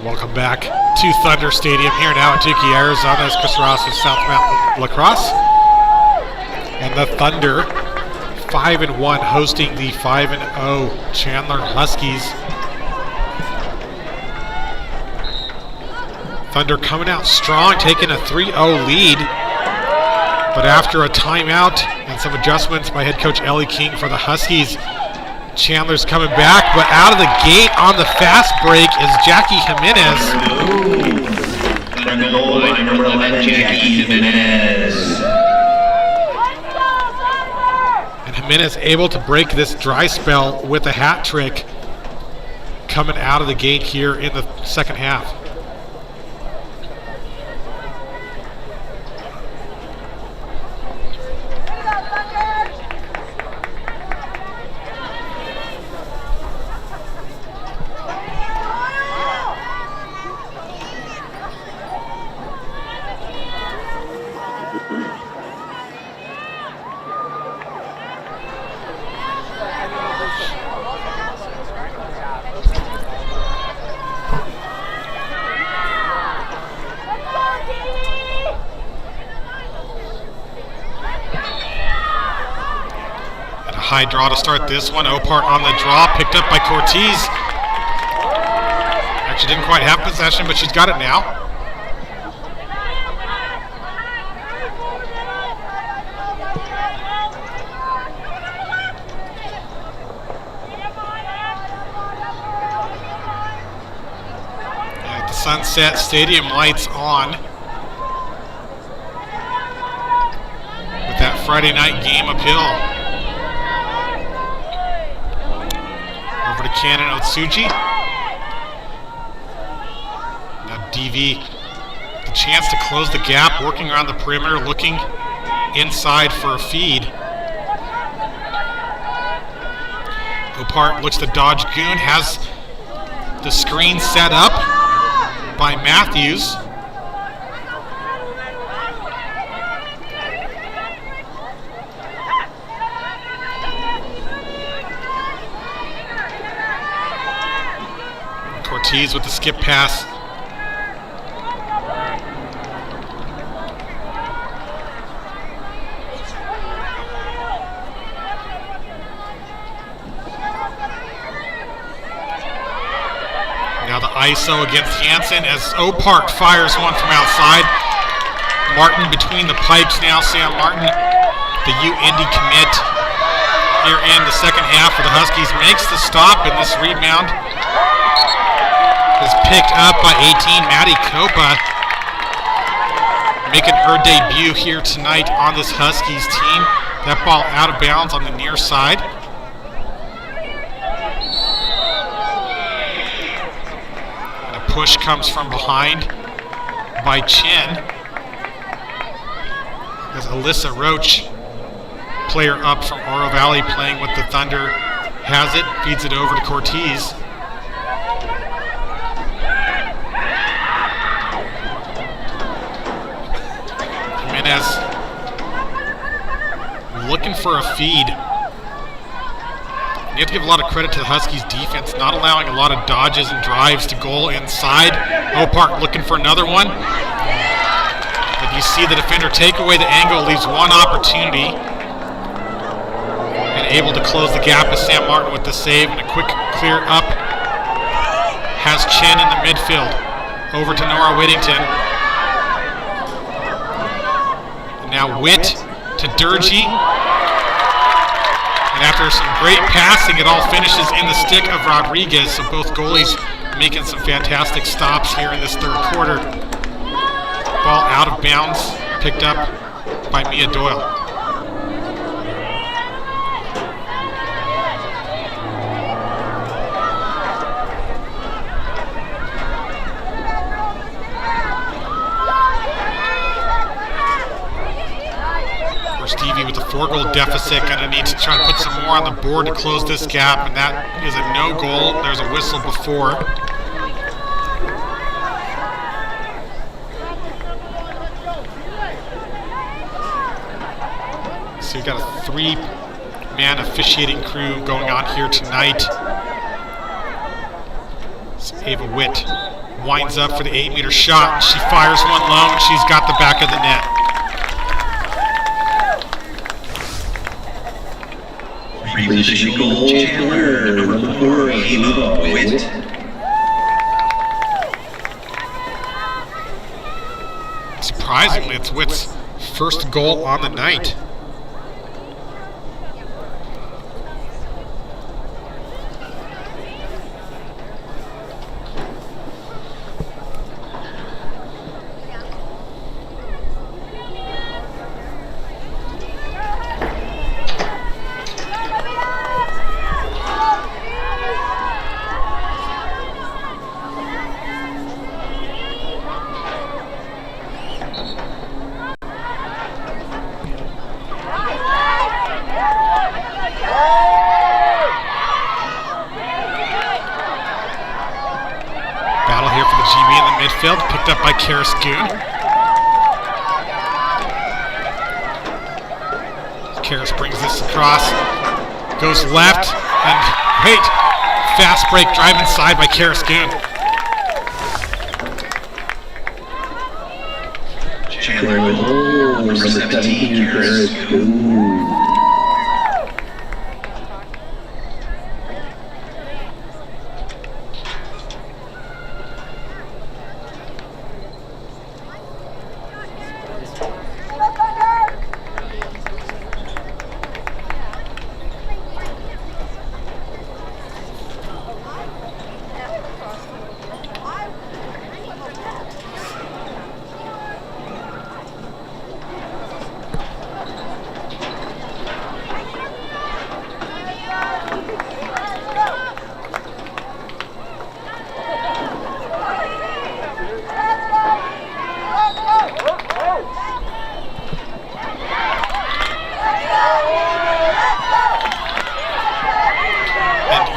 Welcome back to Thunder Stadium here now at Tukey, Arizona, as Chris Ross with South Mountain Lacrosse. And the Thunder 5-1 hosting the 5-0 Chandler Huskies. Thunder coming out strong, taking a 3-0 lead. But after a timeout and some adjustments by head coach Ellie King for the Huskies, Chandler's coming back, but out of the gate on the fast break is Jackie Jimenez. And the goal line, number 11, Jackie Jimenez. And Jimenez able to break this dry spell with a hat trick coming out of the gate here in the second half. High draw to start this one. Opart on the draw, picked up by Cortez. Actually didn't quite have possession, but she's got it now. At the Sunset Stadium lights on with that Friday night game uphill. Over to Cannon Otsuji. Now DV, the chance to close the gap, working around the perimeter, looking inside for a feed. Opart looks to dodge Goon, has the screen set up by Matthews. Ortiz with the skip pass. Now the ISO against Hansen as Opart fires one from outside. Martin between the pipes now. Sam Martin, the U-Indy commit here in the second half for the Huskies, makes the stop, and this rebound is picked up by 18, Maddie Copa, making her debut here tonight on this Huskies team. That ball out of bounds on the near side. And a push comes from behind by Chin. As Alyssa Roach, player up from Oro Valley playing with the Thunder, has it, feeds it over to Cortez. Jimenez looking for a feed. You have to give a lot of credit to the Huskies defense, not allowing a lot of dodges and drives to goal inside. Opart looking for another one. But you see the defender take away the angle, leaves one opportunity. And able to close the gap is Sam Martin with the save, and a quick clear up has Chen in the midfield. Over to Nora Whittington. Now Witt to Durgee. And after some great passing, it all finishes in the stick of Rodriguez. So both goalies making some fantastic stops here in this third quarter. Ball out of bounds, picked up by Mia Doyle. Stevie with a 4-goal deficit, going to need to try to put some more on the board to close this gap, and that is a no goal. There's a whistle before. So you've got a 3-man officiating crew going on here tonight. It's Ava Witt winds up for the 8-meter shot. She fires one low, and she's got the back of the net. Reposition goal, Chandler, number 4, Ava Witt. Surprisingly, it's Witt's first goal on the night. Battle here for the GB in the midfield, picked up by Karis Goon. Karis brings this across, goes left, and great fast break drive inside by Karis Goon. Chandler goal, number 17, Karis Goon.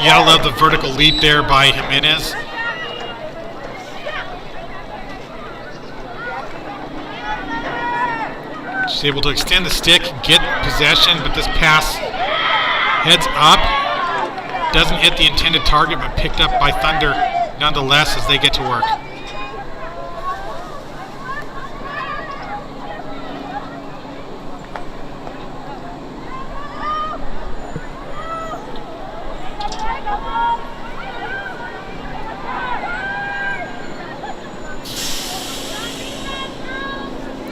You gotta love the vertical leap there by Jimenez. She's able to extend the stick, get possession, but this pass heads up. Doesn't hit the intended target, but picked up by Thunder nonetheless as they get to work.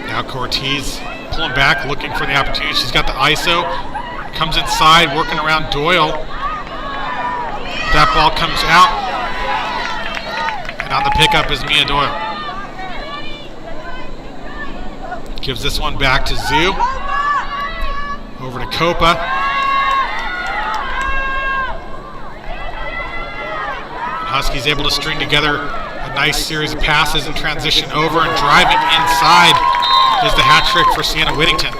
Now Cortez pulling back, looking for the opportunity. She's got the ISO, comes inside, working around Doyle. That ball comes out, and on the pickup is Mia Doyle. Gives this one back to Zoo. Over to Copa. Huskies able to string together a nice series of passes and transition over, and driving inside is the hat trick for Sienna Whittington.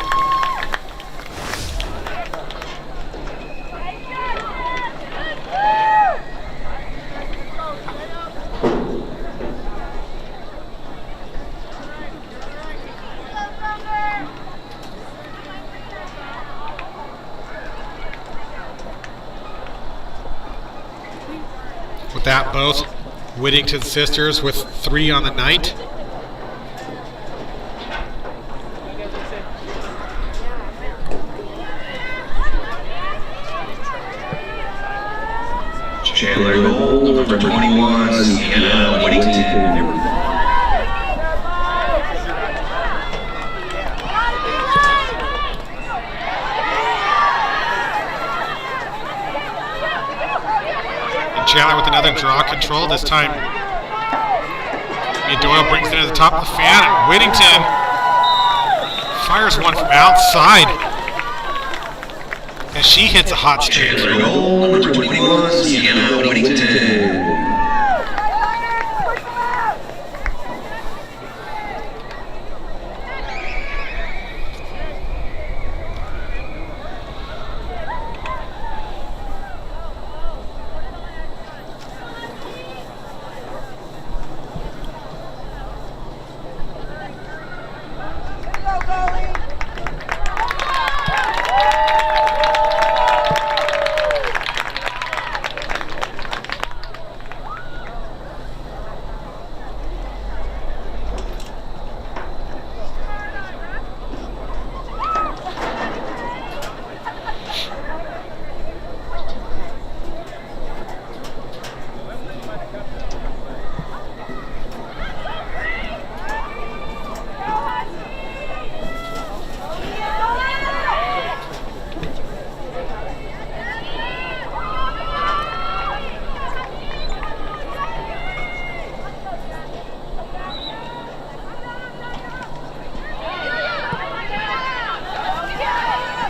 With that, both Whittington sisters with 3 on the night. Chandler goal, number 21, Sienna Whittington. Chandler with another draw control. This time, Doyle brings it to the top of the fan, and Whittington fires one from outside as she hits a hot streak. Chandler goal, number 21, Sienna Whittington.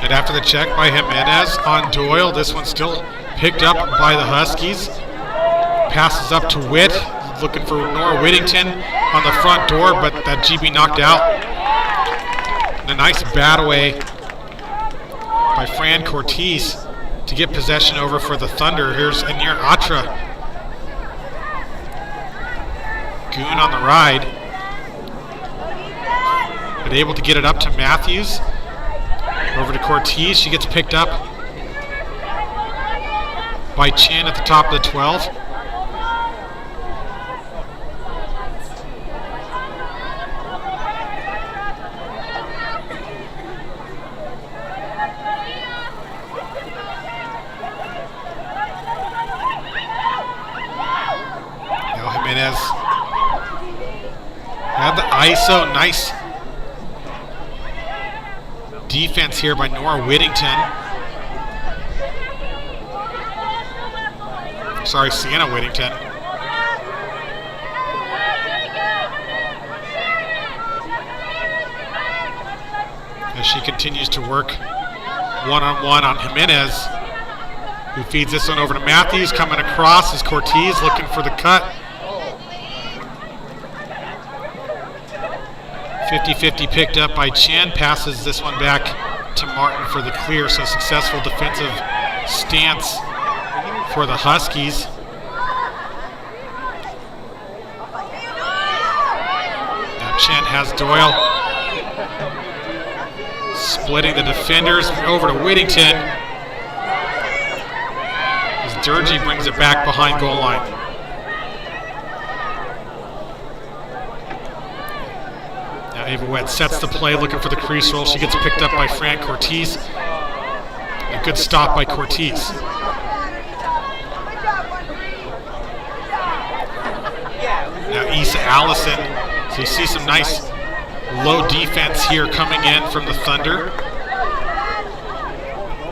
And after the check by Jimenez on Doyle, this one's still picked up by the Huskies. Passes up to Witt, looking for Nora Whittington on the front door, but that GB knocked out. And a nice bat away by Fran Cortez to get possession over for the Thunder. Here's Anir Atra. Goon on the ride. But able to get it up to Matthews. Over to Cortez. She gets picked up by Chin at the top of the 12. Now Jimenez had the ISO. Nice defense here by Nora Whittington. Sorry, Sienna Whittington. As she continues to work one-on-one on Jimenez, who feeds this one over to Matthews. Coming across is Cortez looking for the cut. 50-50 picked up by Chin. Passes this one back to Martin for the clear. So successful defensive stance for the Huskies. Now Chin has Doyle. Splitting the defenders over to Whittington. As Durgee brings it back behind goal line. Ava Wett sets the play, looking for the crease roll. She gets picked up by Fran Cortez. A good stop by Cortez. Now Issa Allison. So you see some nice low defense here coming in from the Thunder.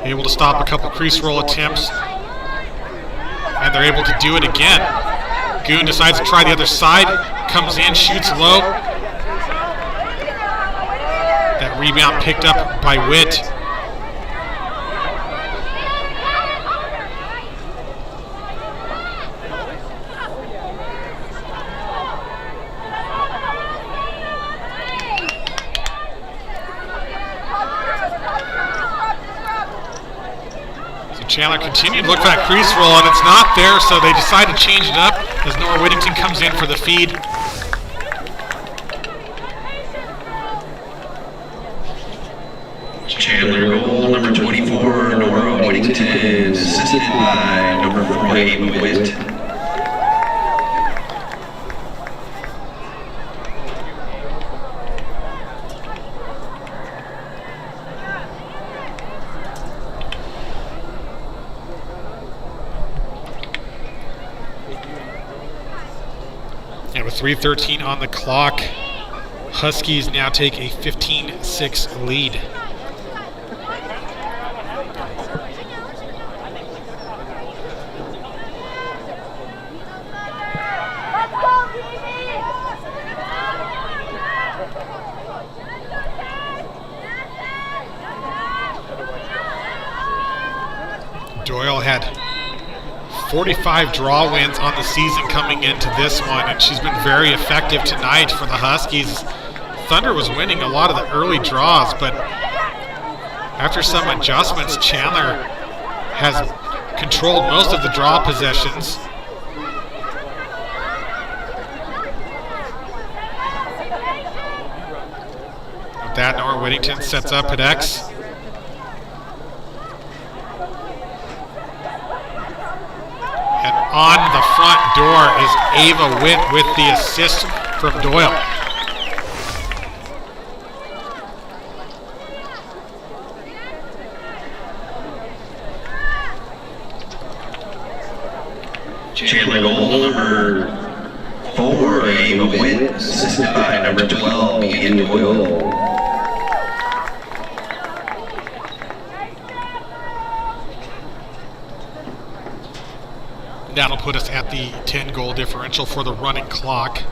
Able to stop a couple crease roll attempts. And they're able to do it again. Goon decides to try the other side. Comes in, shoots low. That rebound picked up by Witt. So Chandler continued to look for that crease roll, and it's not there, so they decide to change it up as Nora Whittington comes in for the feed. Chandler goal, number 24, Nora Whittington, assisted by number 4, Ava Witt. And with 3:13 on the clock, Huskies now take a 15-6 lead. Doyle had 45 draw wins on the season coming into this one, and she's been very effective tonight for the Huskies. Thunder was winning a lot of the early draws, but after some adjustments, Chandler has controlled most of the draw possessions. With that, Nora Whittington sets up at X. And on the front door is Ava Witt with the assist from Doyle. Chandler goal, number 4, Ava Witt, assisted by number 12, Ian Doyle. That'll put us at the 10-goal differential for the running clock.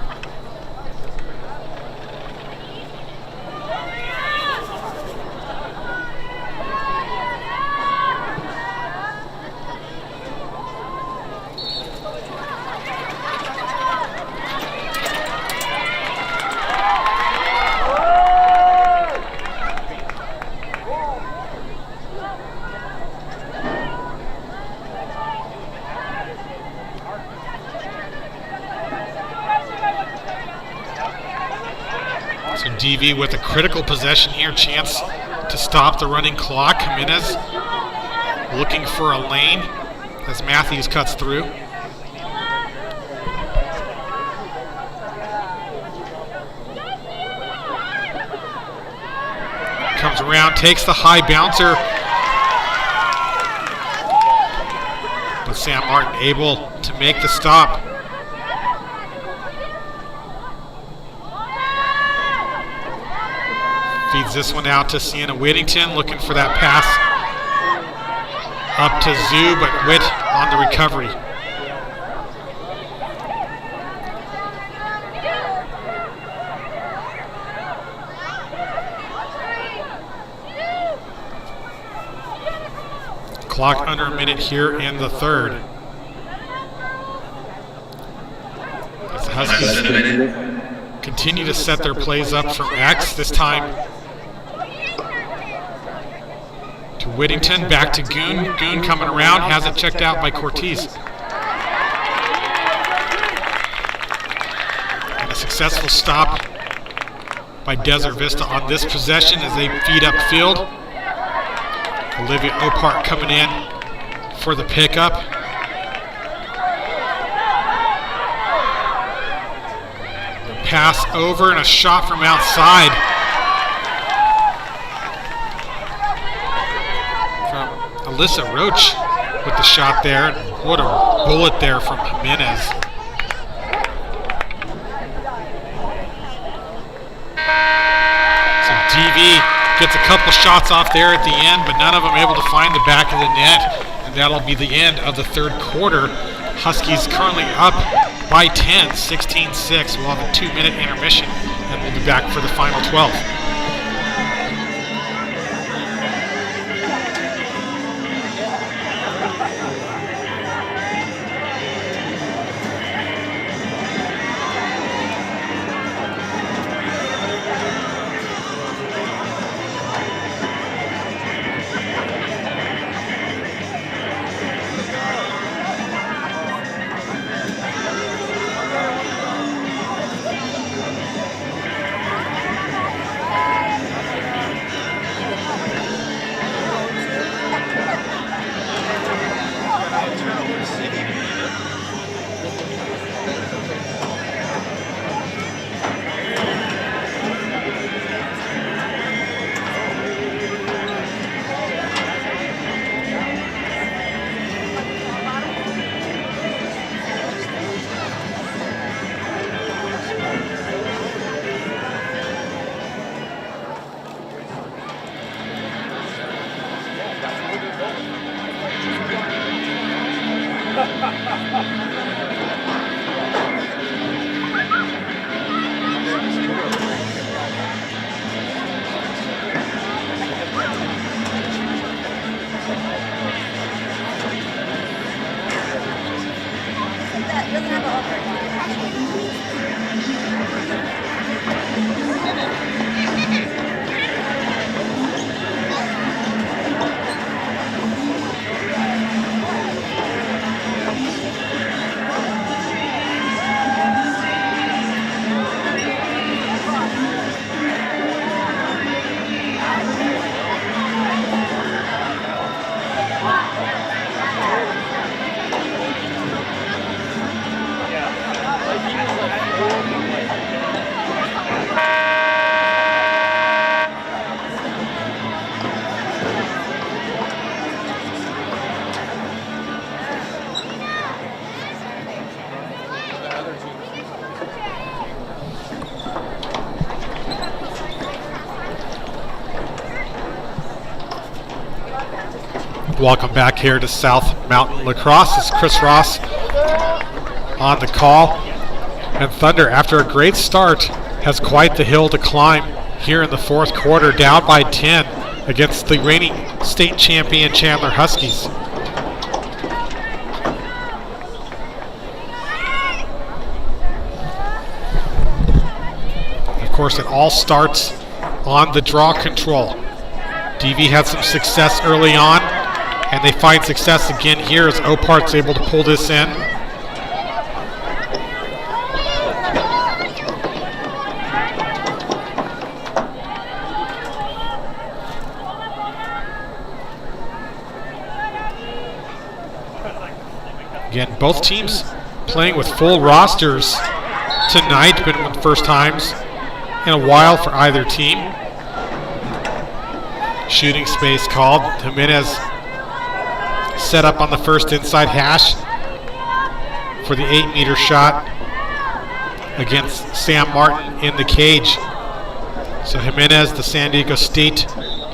So DV with a critical possession here, chance to stop the running clock. Jimenez looking for a lane as Matthews cuts through. Comes around, takes the high bouncer. But Sam Martin able to make the stop. Feeds this one out to Sienna Whittington, looking for that pass up to Zoo, but Witt on the recovery. Clock under a minute here in the third. As the Huskies continue to set their plays up from X, this time to Whittington, back to Goon. Goon coming around, has it checked out by Cortez. And a successful stop by Desert Vista on this possession as they feed upfield. Olivia Opart coming in for the pickup. The pass over and a shot from outside from Alyssa Roach with the shot there. What a bullet there from Jimenez. So DV gets a couple shots off there at the end, but none of them able to find the back of the net. And that'll be the end of the third quarter. Huskies currently up by 10, 16-6. We'll have a 2-minute intermission, and we'll be back for the final 12. Welcome back here to South Mountain Lacrosse. It's Chris Ross on the call. And Thunder, after a great start, has quite the hill to climb here in the fourth quarter, down by 10 against the reigning state champion Chandler Huskies. Of course, it all starts on the draw control. DV had some success early on, and they find success again here as Opart's able to pull this in. Again, both teams playing with full rosters tonight, been one of the first times in a while for either team. Shooting space called. Jimenez set up on the first inside hash for the 8-meter shot against Sam Martin in the cage. So Jimenez, the San Diego State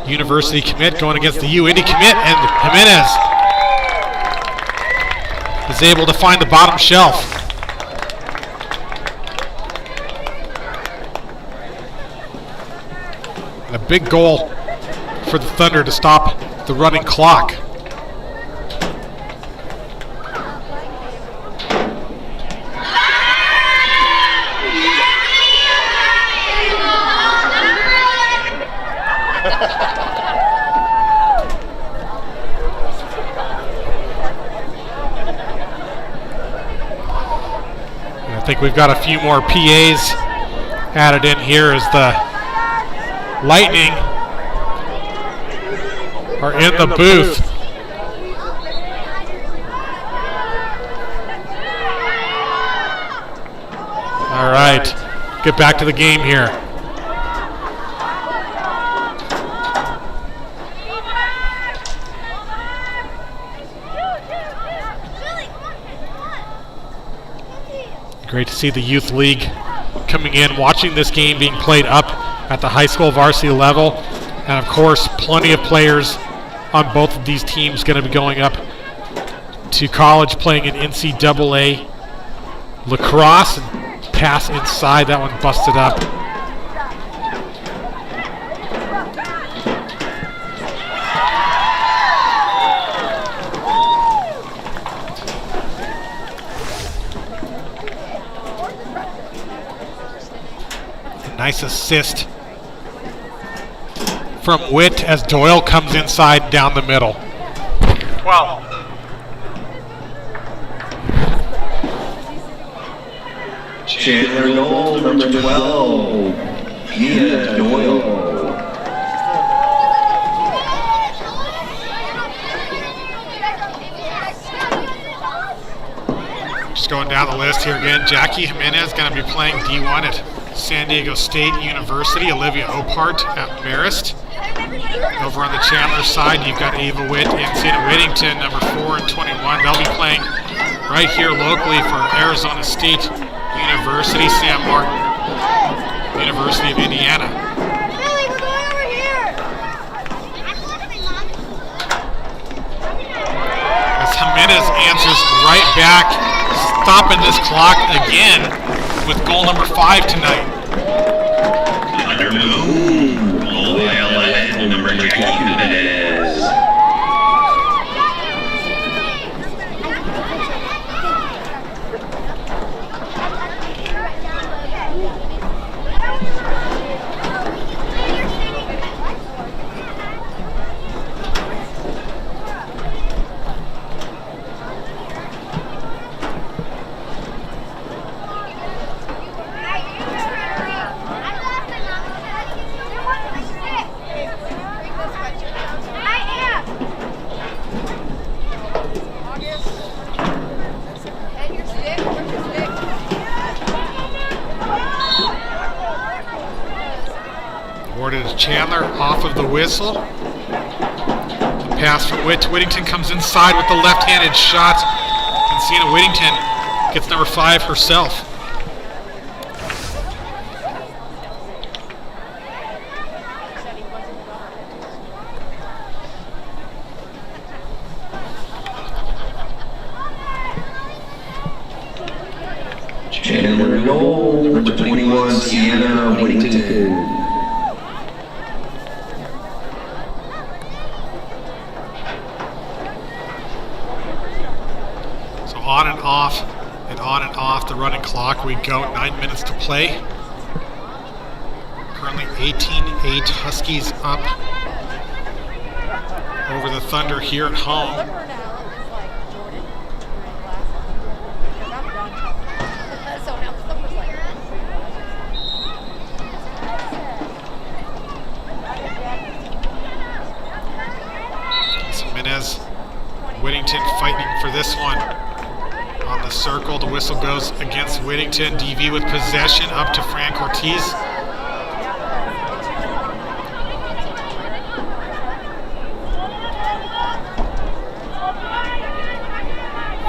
University commit, going against the UIndy commit, and Jimenez is able to find the bottom shelf. And a big goal for the Thunder to stop the running clock. I think we've got a few more PAs added in here as the Lightning are in the booth. All right, get back to the game here. Great to see the Youth League coming in, watching this game being played up at the high school varsity level. And of course, plenty of players on both of these teams going to be going up to college playing in NCAA lacrosse. And pass inside, that one busted up. Nice assist from Witt as Doyle comes inside down the middle. Wow. Chandler goal, number 12, Ian Doyle. Just going down the list here again. Jackie Jimenez going to be playing D1 at San Diego State University. Olivia Opart at Marist. Over on the Chandler side, you've got Ava Witt and Santa Whittington, number 4 and 21. They'll be playing right here locally for Arizona State University, Sam Martin, University of Indiana. Billy, we're going over here. As Jimenez answers right back, stopping this clock again with goal number 5 tonight. Under Moon, goal by 11, number Jackie Jimenez. Awarded to Chandler off of the whistle. The pass from Witt to Whittington comes inside with the left-handed shot. And Sienna Whittington gets number 5 herself. Chandler goal, number 21, Sienna Whittington. On and off, and on and off the running clock. We go 9 minutes to play. Currently 18-8 Huskies up over the Thunder here at home. Jimenez, Whittington fighting for this one. the circle. The whistle goes against Whittington. DV with possession up to Frank Ortiz.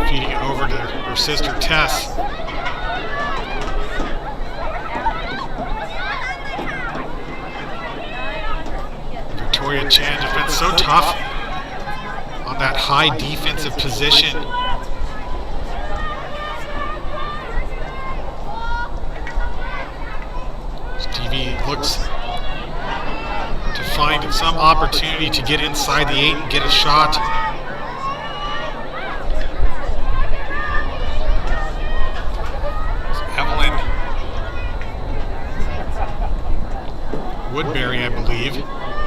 Feeding it over to her sister Tess. Victoria Chan has been so tough on that high defensive position. Stevie looks to find some opportunity to get inside the 8 and get a shot. Evelyn Woodbury, I believe,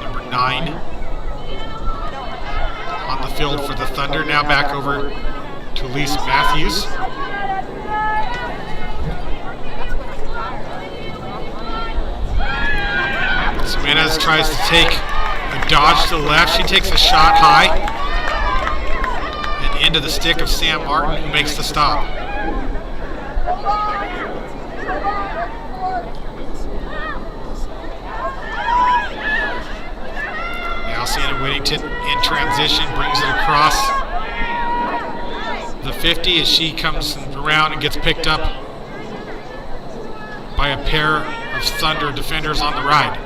number 9, on the field for the Thunder. Now back over to Elise Matthews. Jimenez tries to take a dodge to the left. She takes a shot high and into the stick of Sam Martin, who makes the stop. Now Sienna Whittington in transition, brings it across the 50 as she comes around and gets picked up by a pair of Thunder defenders on the right.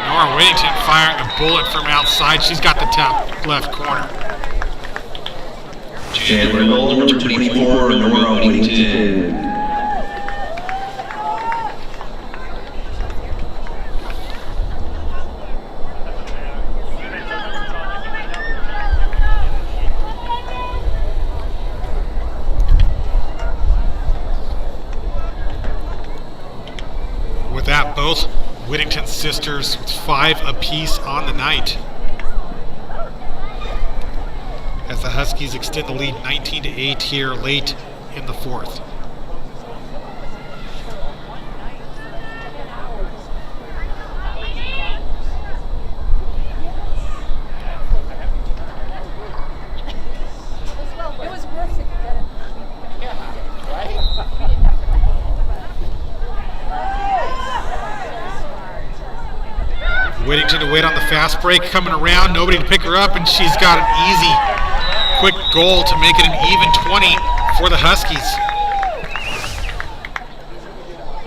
Nora Whittington firing a bullet from outside. She's got the top left corner. Chandler goal number 24, Nora Whittington. With that, both Whittington sisters with 5 apiece on the night, as the Huskies extend the lead 19-8 here late in the 4th. It was worth it. Whittington to wait on the fast break, coming around, nobody to pick her up, and she's got an easy, quick goal to make it an even 20 for the Huskies.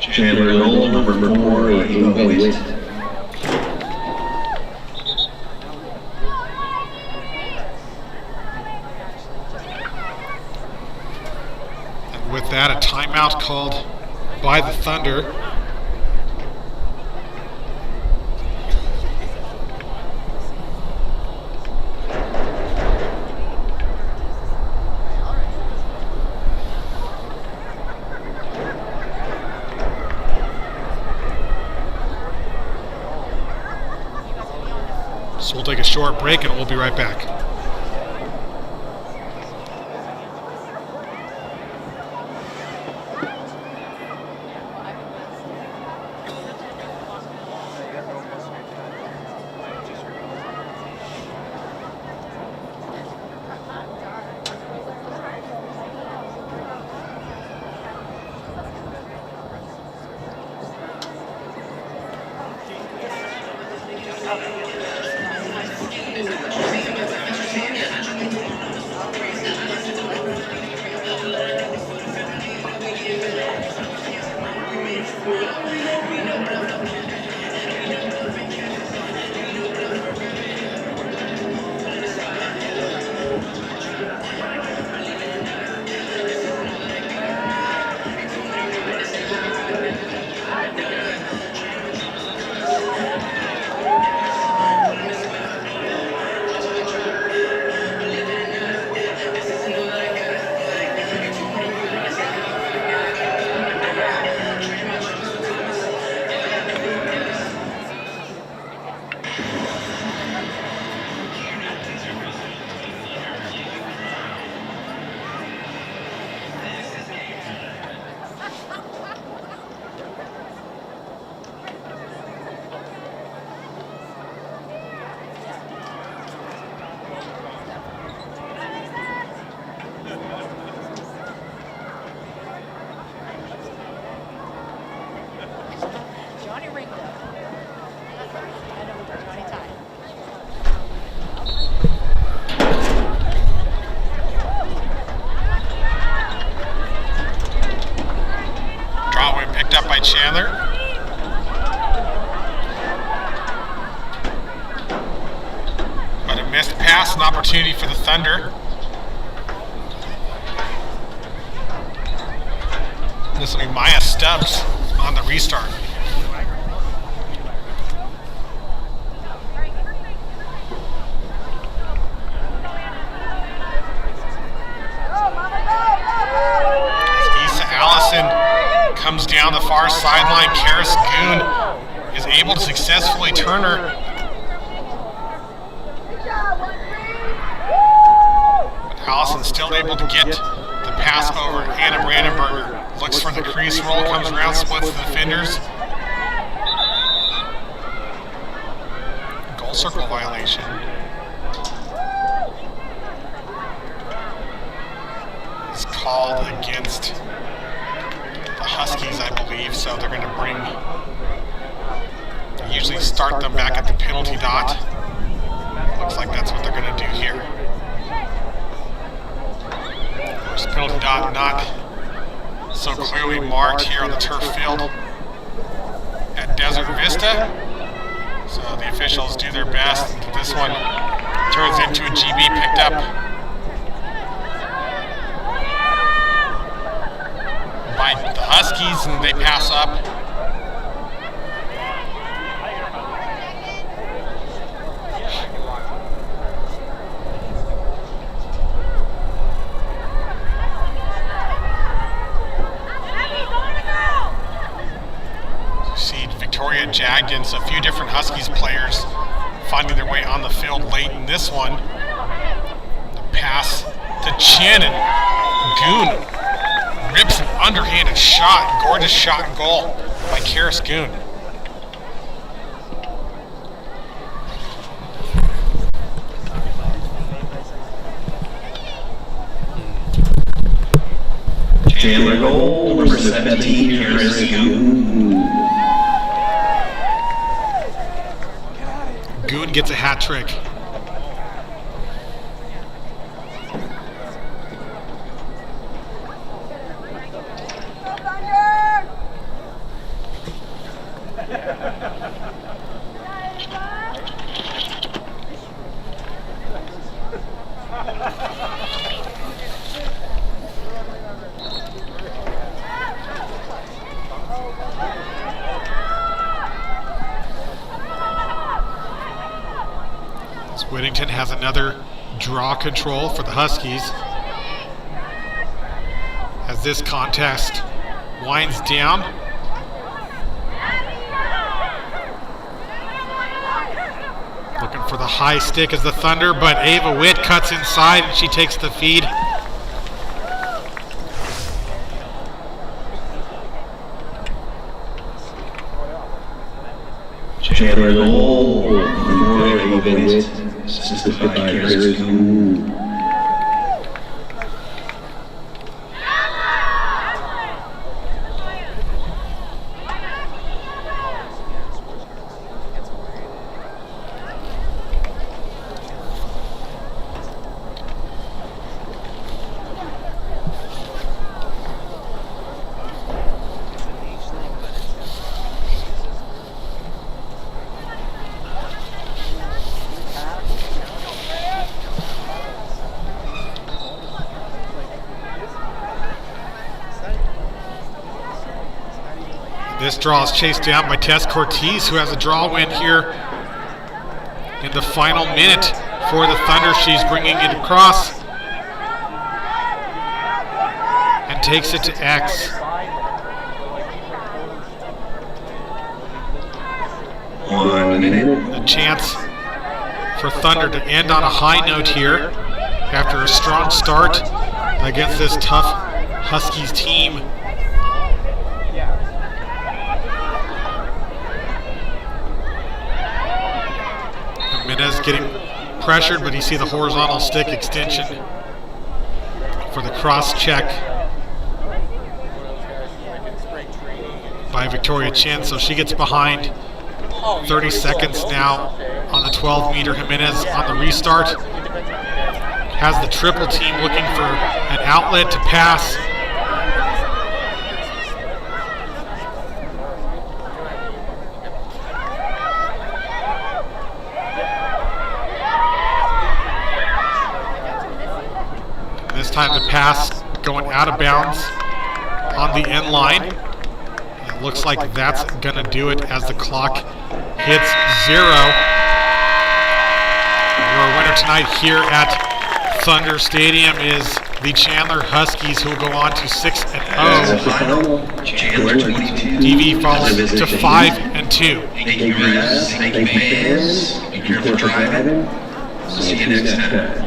Chandler goal number 4, Ava Witt. And with that, a timeout called by the Thunder. So we'll take a short break and we'll be right back. Missed pass, an opportunity for the Thunder. This will be Maya Stubbs on the restart. Comes down the far sideline. Karis Goon is able to successfully turn her. But Allison still able to get the pass over. Hannah Brandenberger looks for the crease roll, comes around, splits the defenders. Goal circle violation. It's called against the Huskies, I believe, so they're going to they usually start them back at the penalty dot. Looks like that's what they're going to do here. Of course, penalty dot not so clearly marked here on the turf field at Desert Vista. So the officials do their best. This one turns into a GB picked up by the Huskies, and they pass up. You see Victoria Jagden, so a few different Huskies players finding their way on the field late in this one. The pass to Chin, and Goon rips an underhanded shot. Gorgeous shot and goal by Karis Goon. Chandler goal, number 17, Karis Goon. Goon gets a hat trick. Whittington has another draw control for the Huskies as this contest winds down. Looking for the high stick as the Thunder, but Ava Witt cuts inside and she takes the feed. Chandler goal, number 8, Ava Witt, assisted by Karis Goon. This draw is chased down by Tess Cortez, who has a draw win here in the final minute for the Thunder. She's bringing it across and takes it to X. 1 minute. A chance for Thunder to end on a high note here after a strong start against this tough Huskies team. Jimenez getting pressured, but you see the horizontal stick extension for the cross check by Victoria Chin, so she gets behind. 30 seconds now on the 12-meter. Jimenez on the restart has the triple team looking for an outlet to pass. time to pass going out of bounds on the end line. It looks like that's going to do it as the clock hits 0. Your winner tonight here at Thunder Stadium is the Chandler Huskies, who will go on to 6-0. As a final, Chandler 22. DV falls to 5-2. Thank you, refs. Thank you, fans. Be careful driving. We'll see you next time.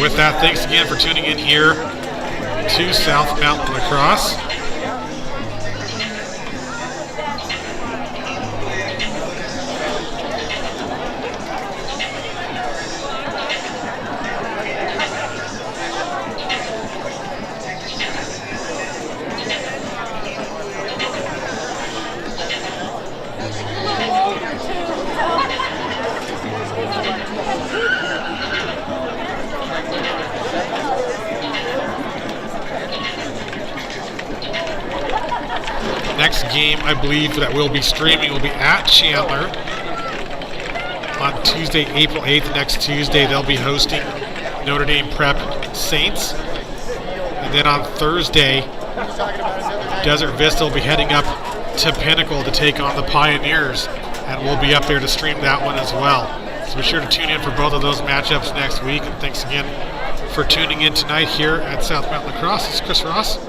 With that, thanks again for tuning in here to South Mountain Lacrosse. Next game, I believe, that we'll be streaming will be at Chandler on Tuesday, April 8th. Next Tuesday, they'll be hosting Notre Dame Prep Saints. And then on Thursday, Desert Vista will be heading up to Pinnacle to take on the Pioneers, and we'll be up there to stream that one as well. So be sure to tune in for both of those matchups next week. And thanks again for tuning in tonight here at South Mountain Lacrosse. This is Chris Ross.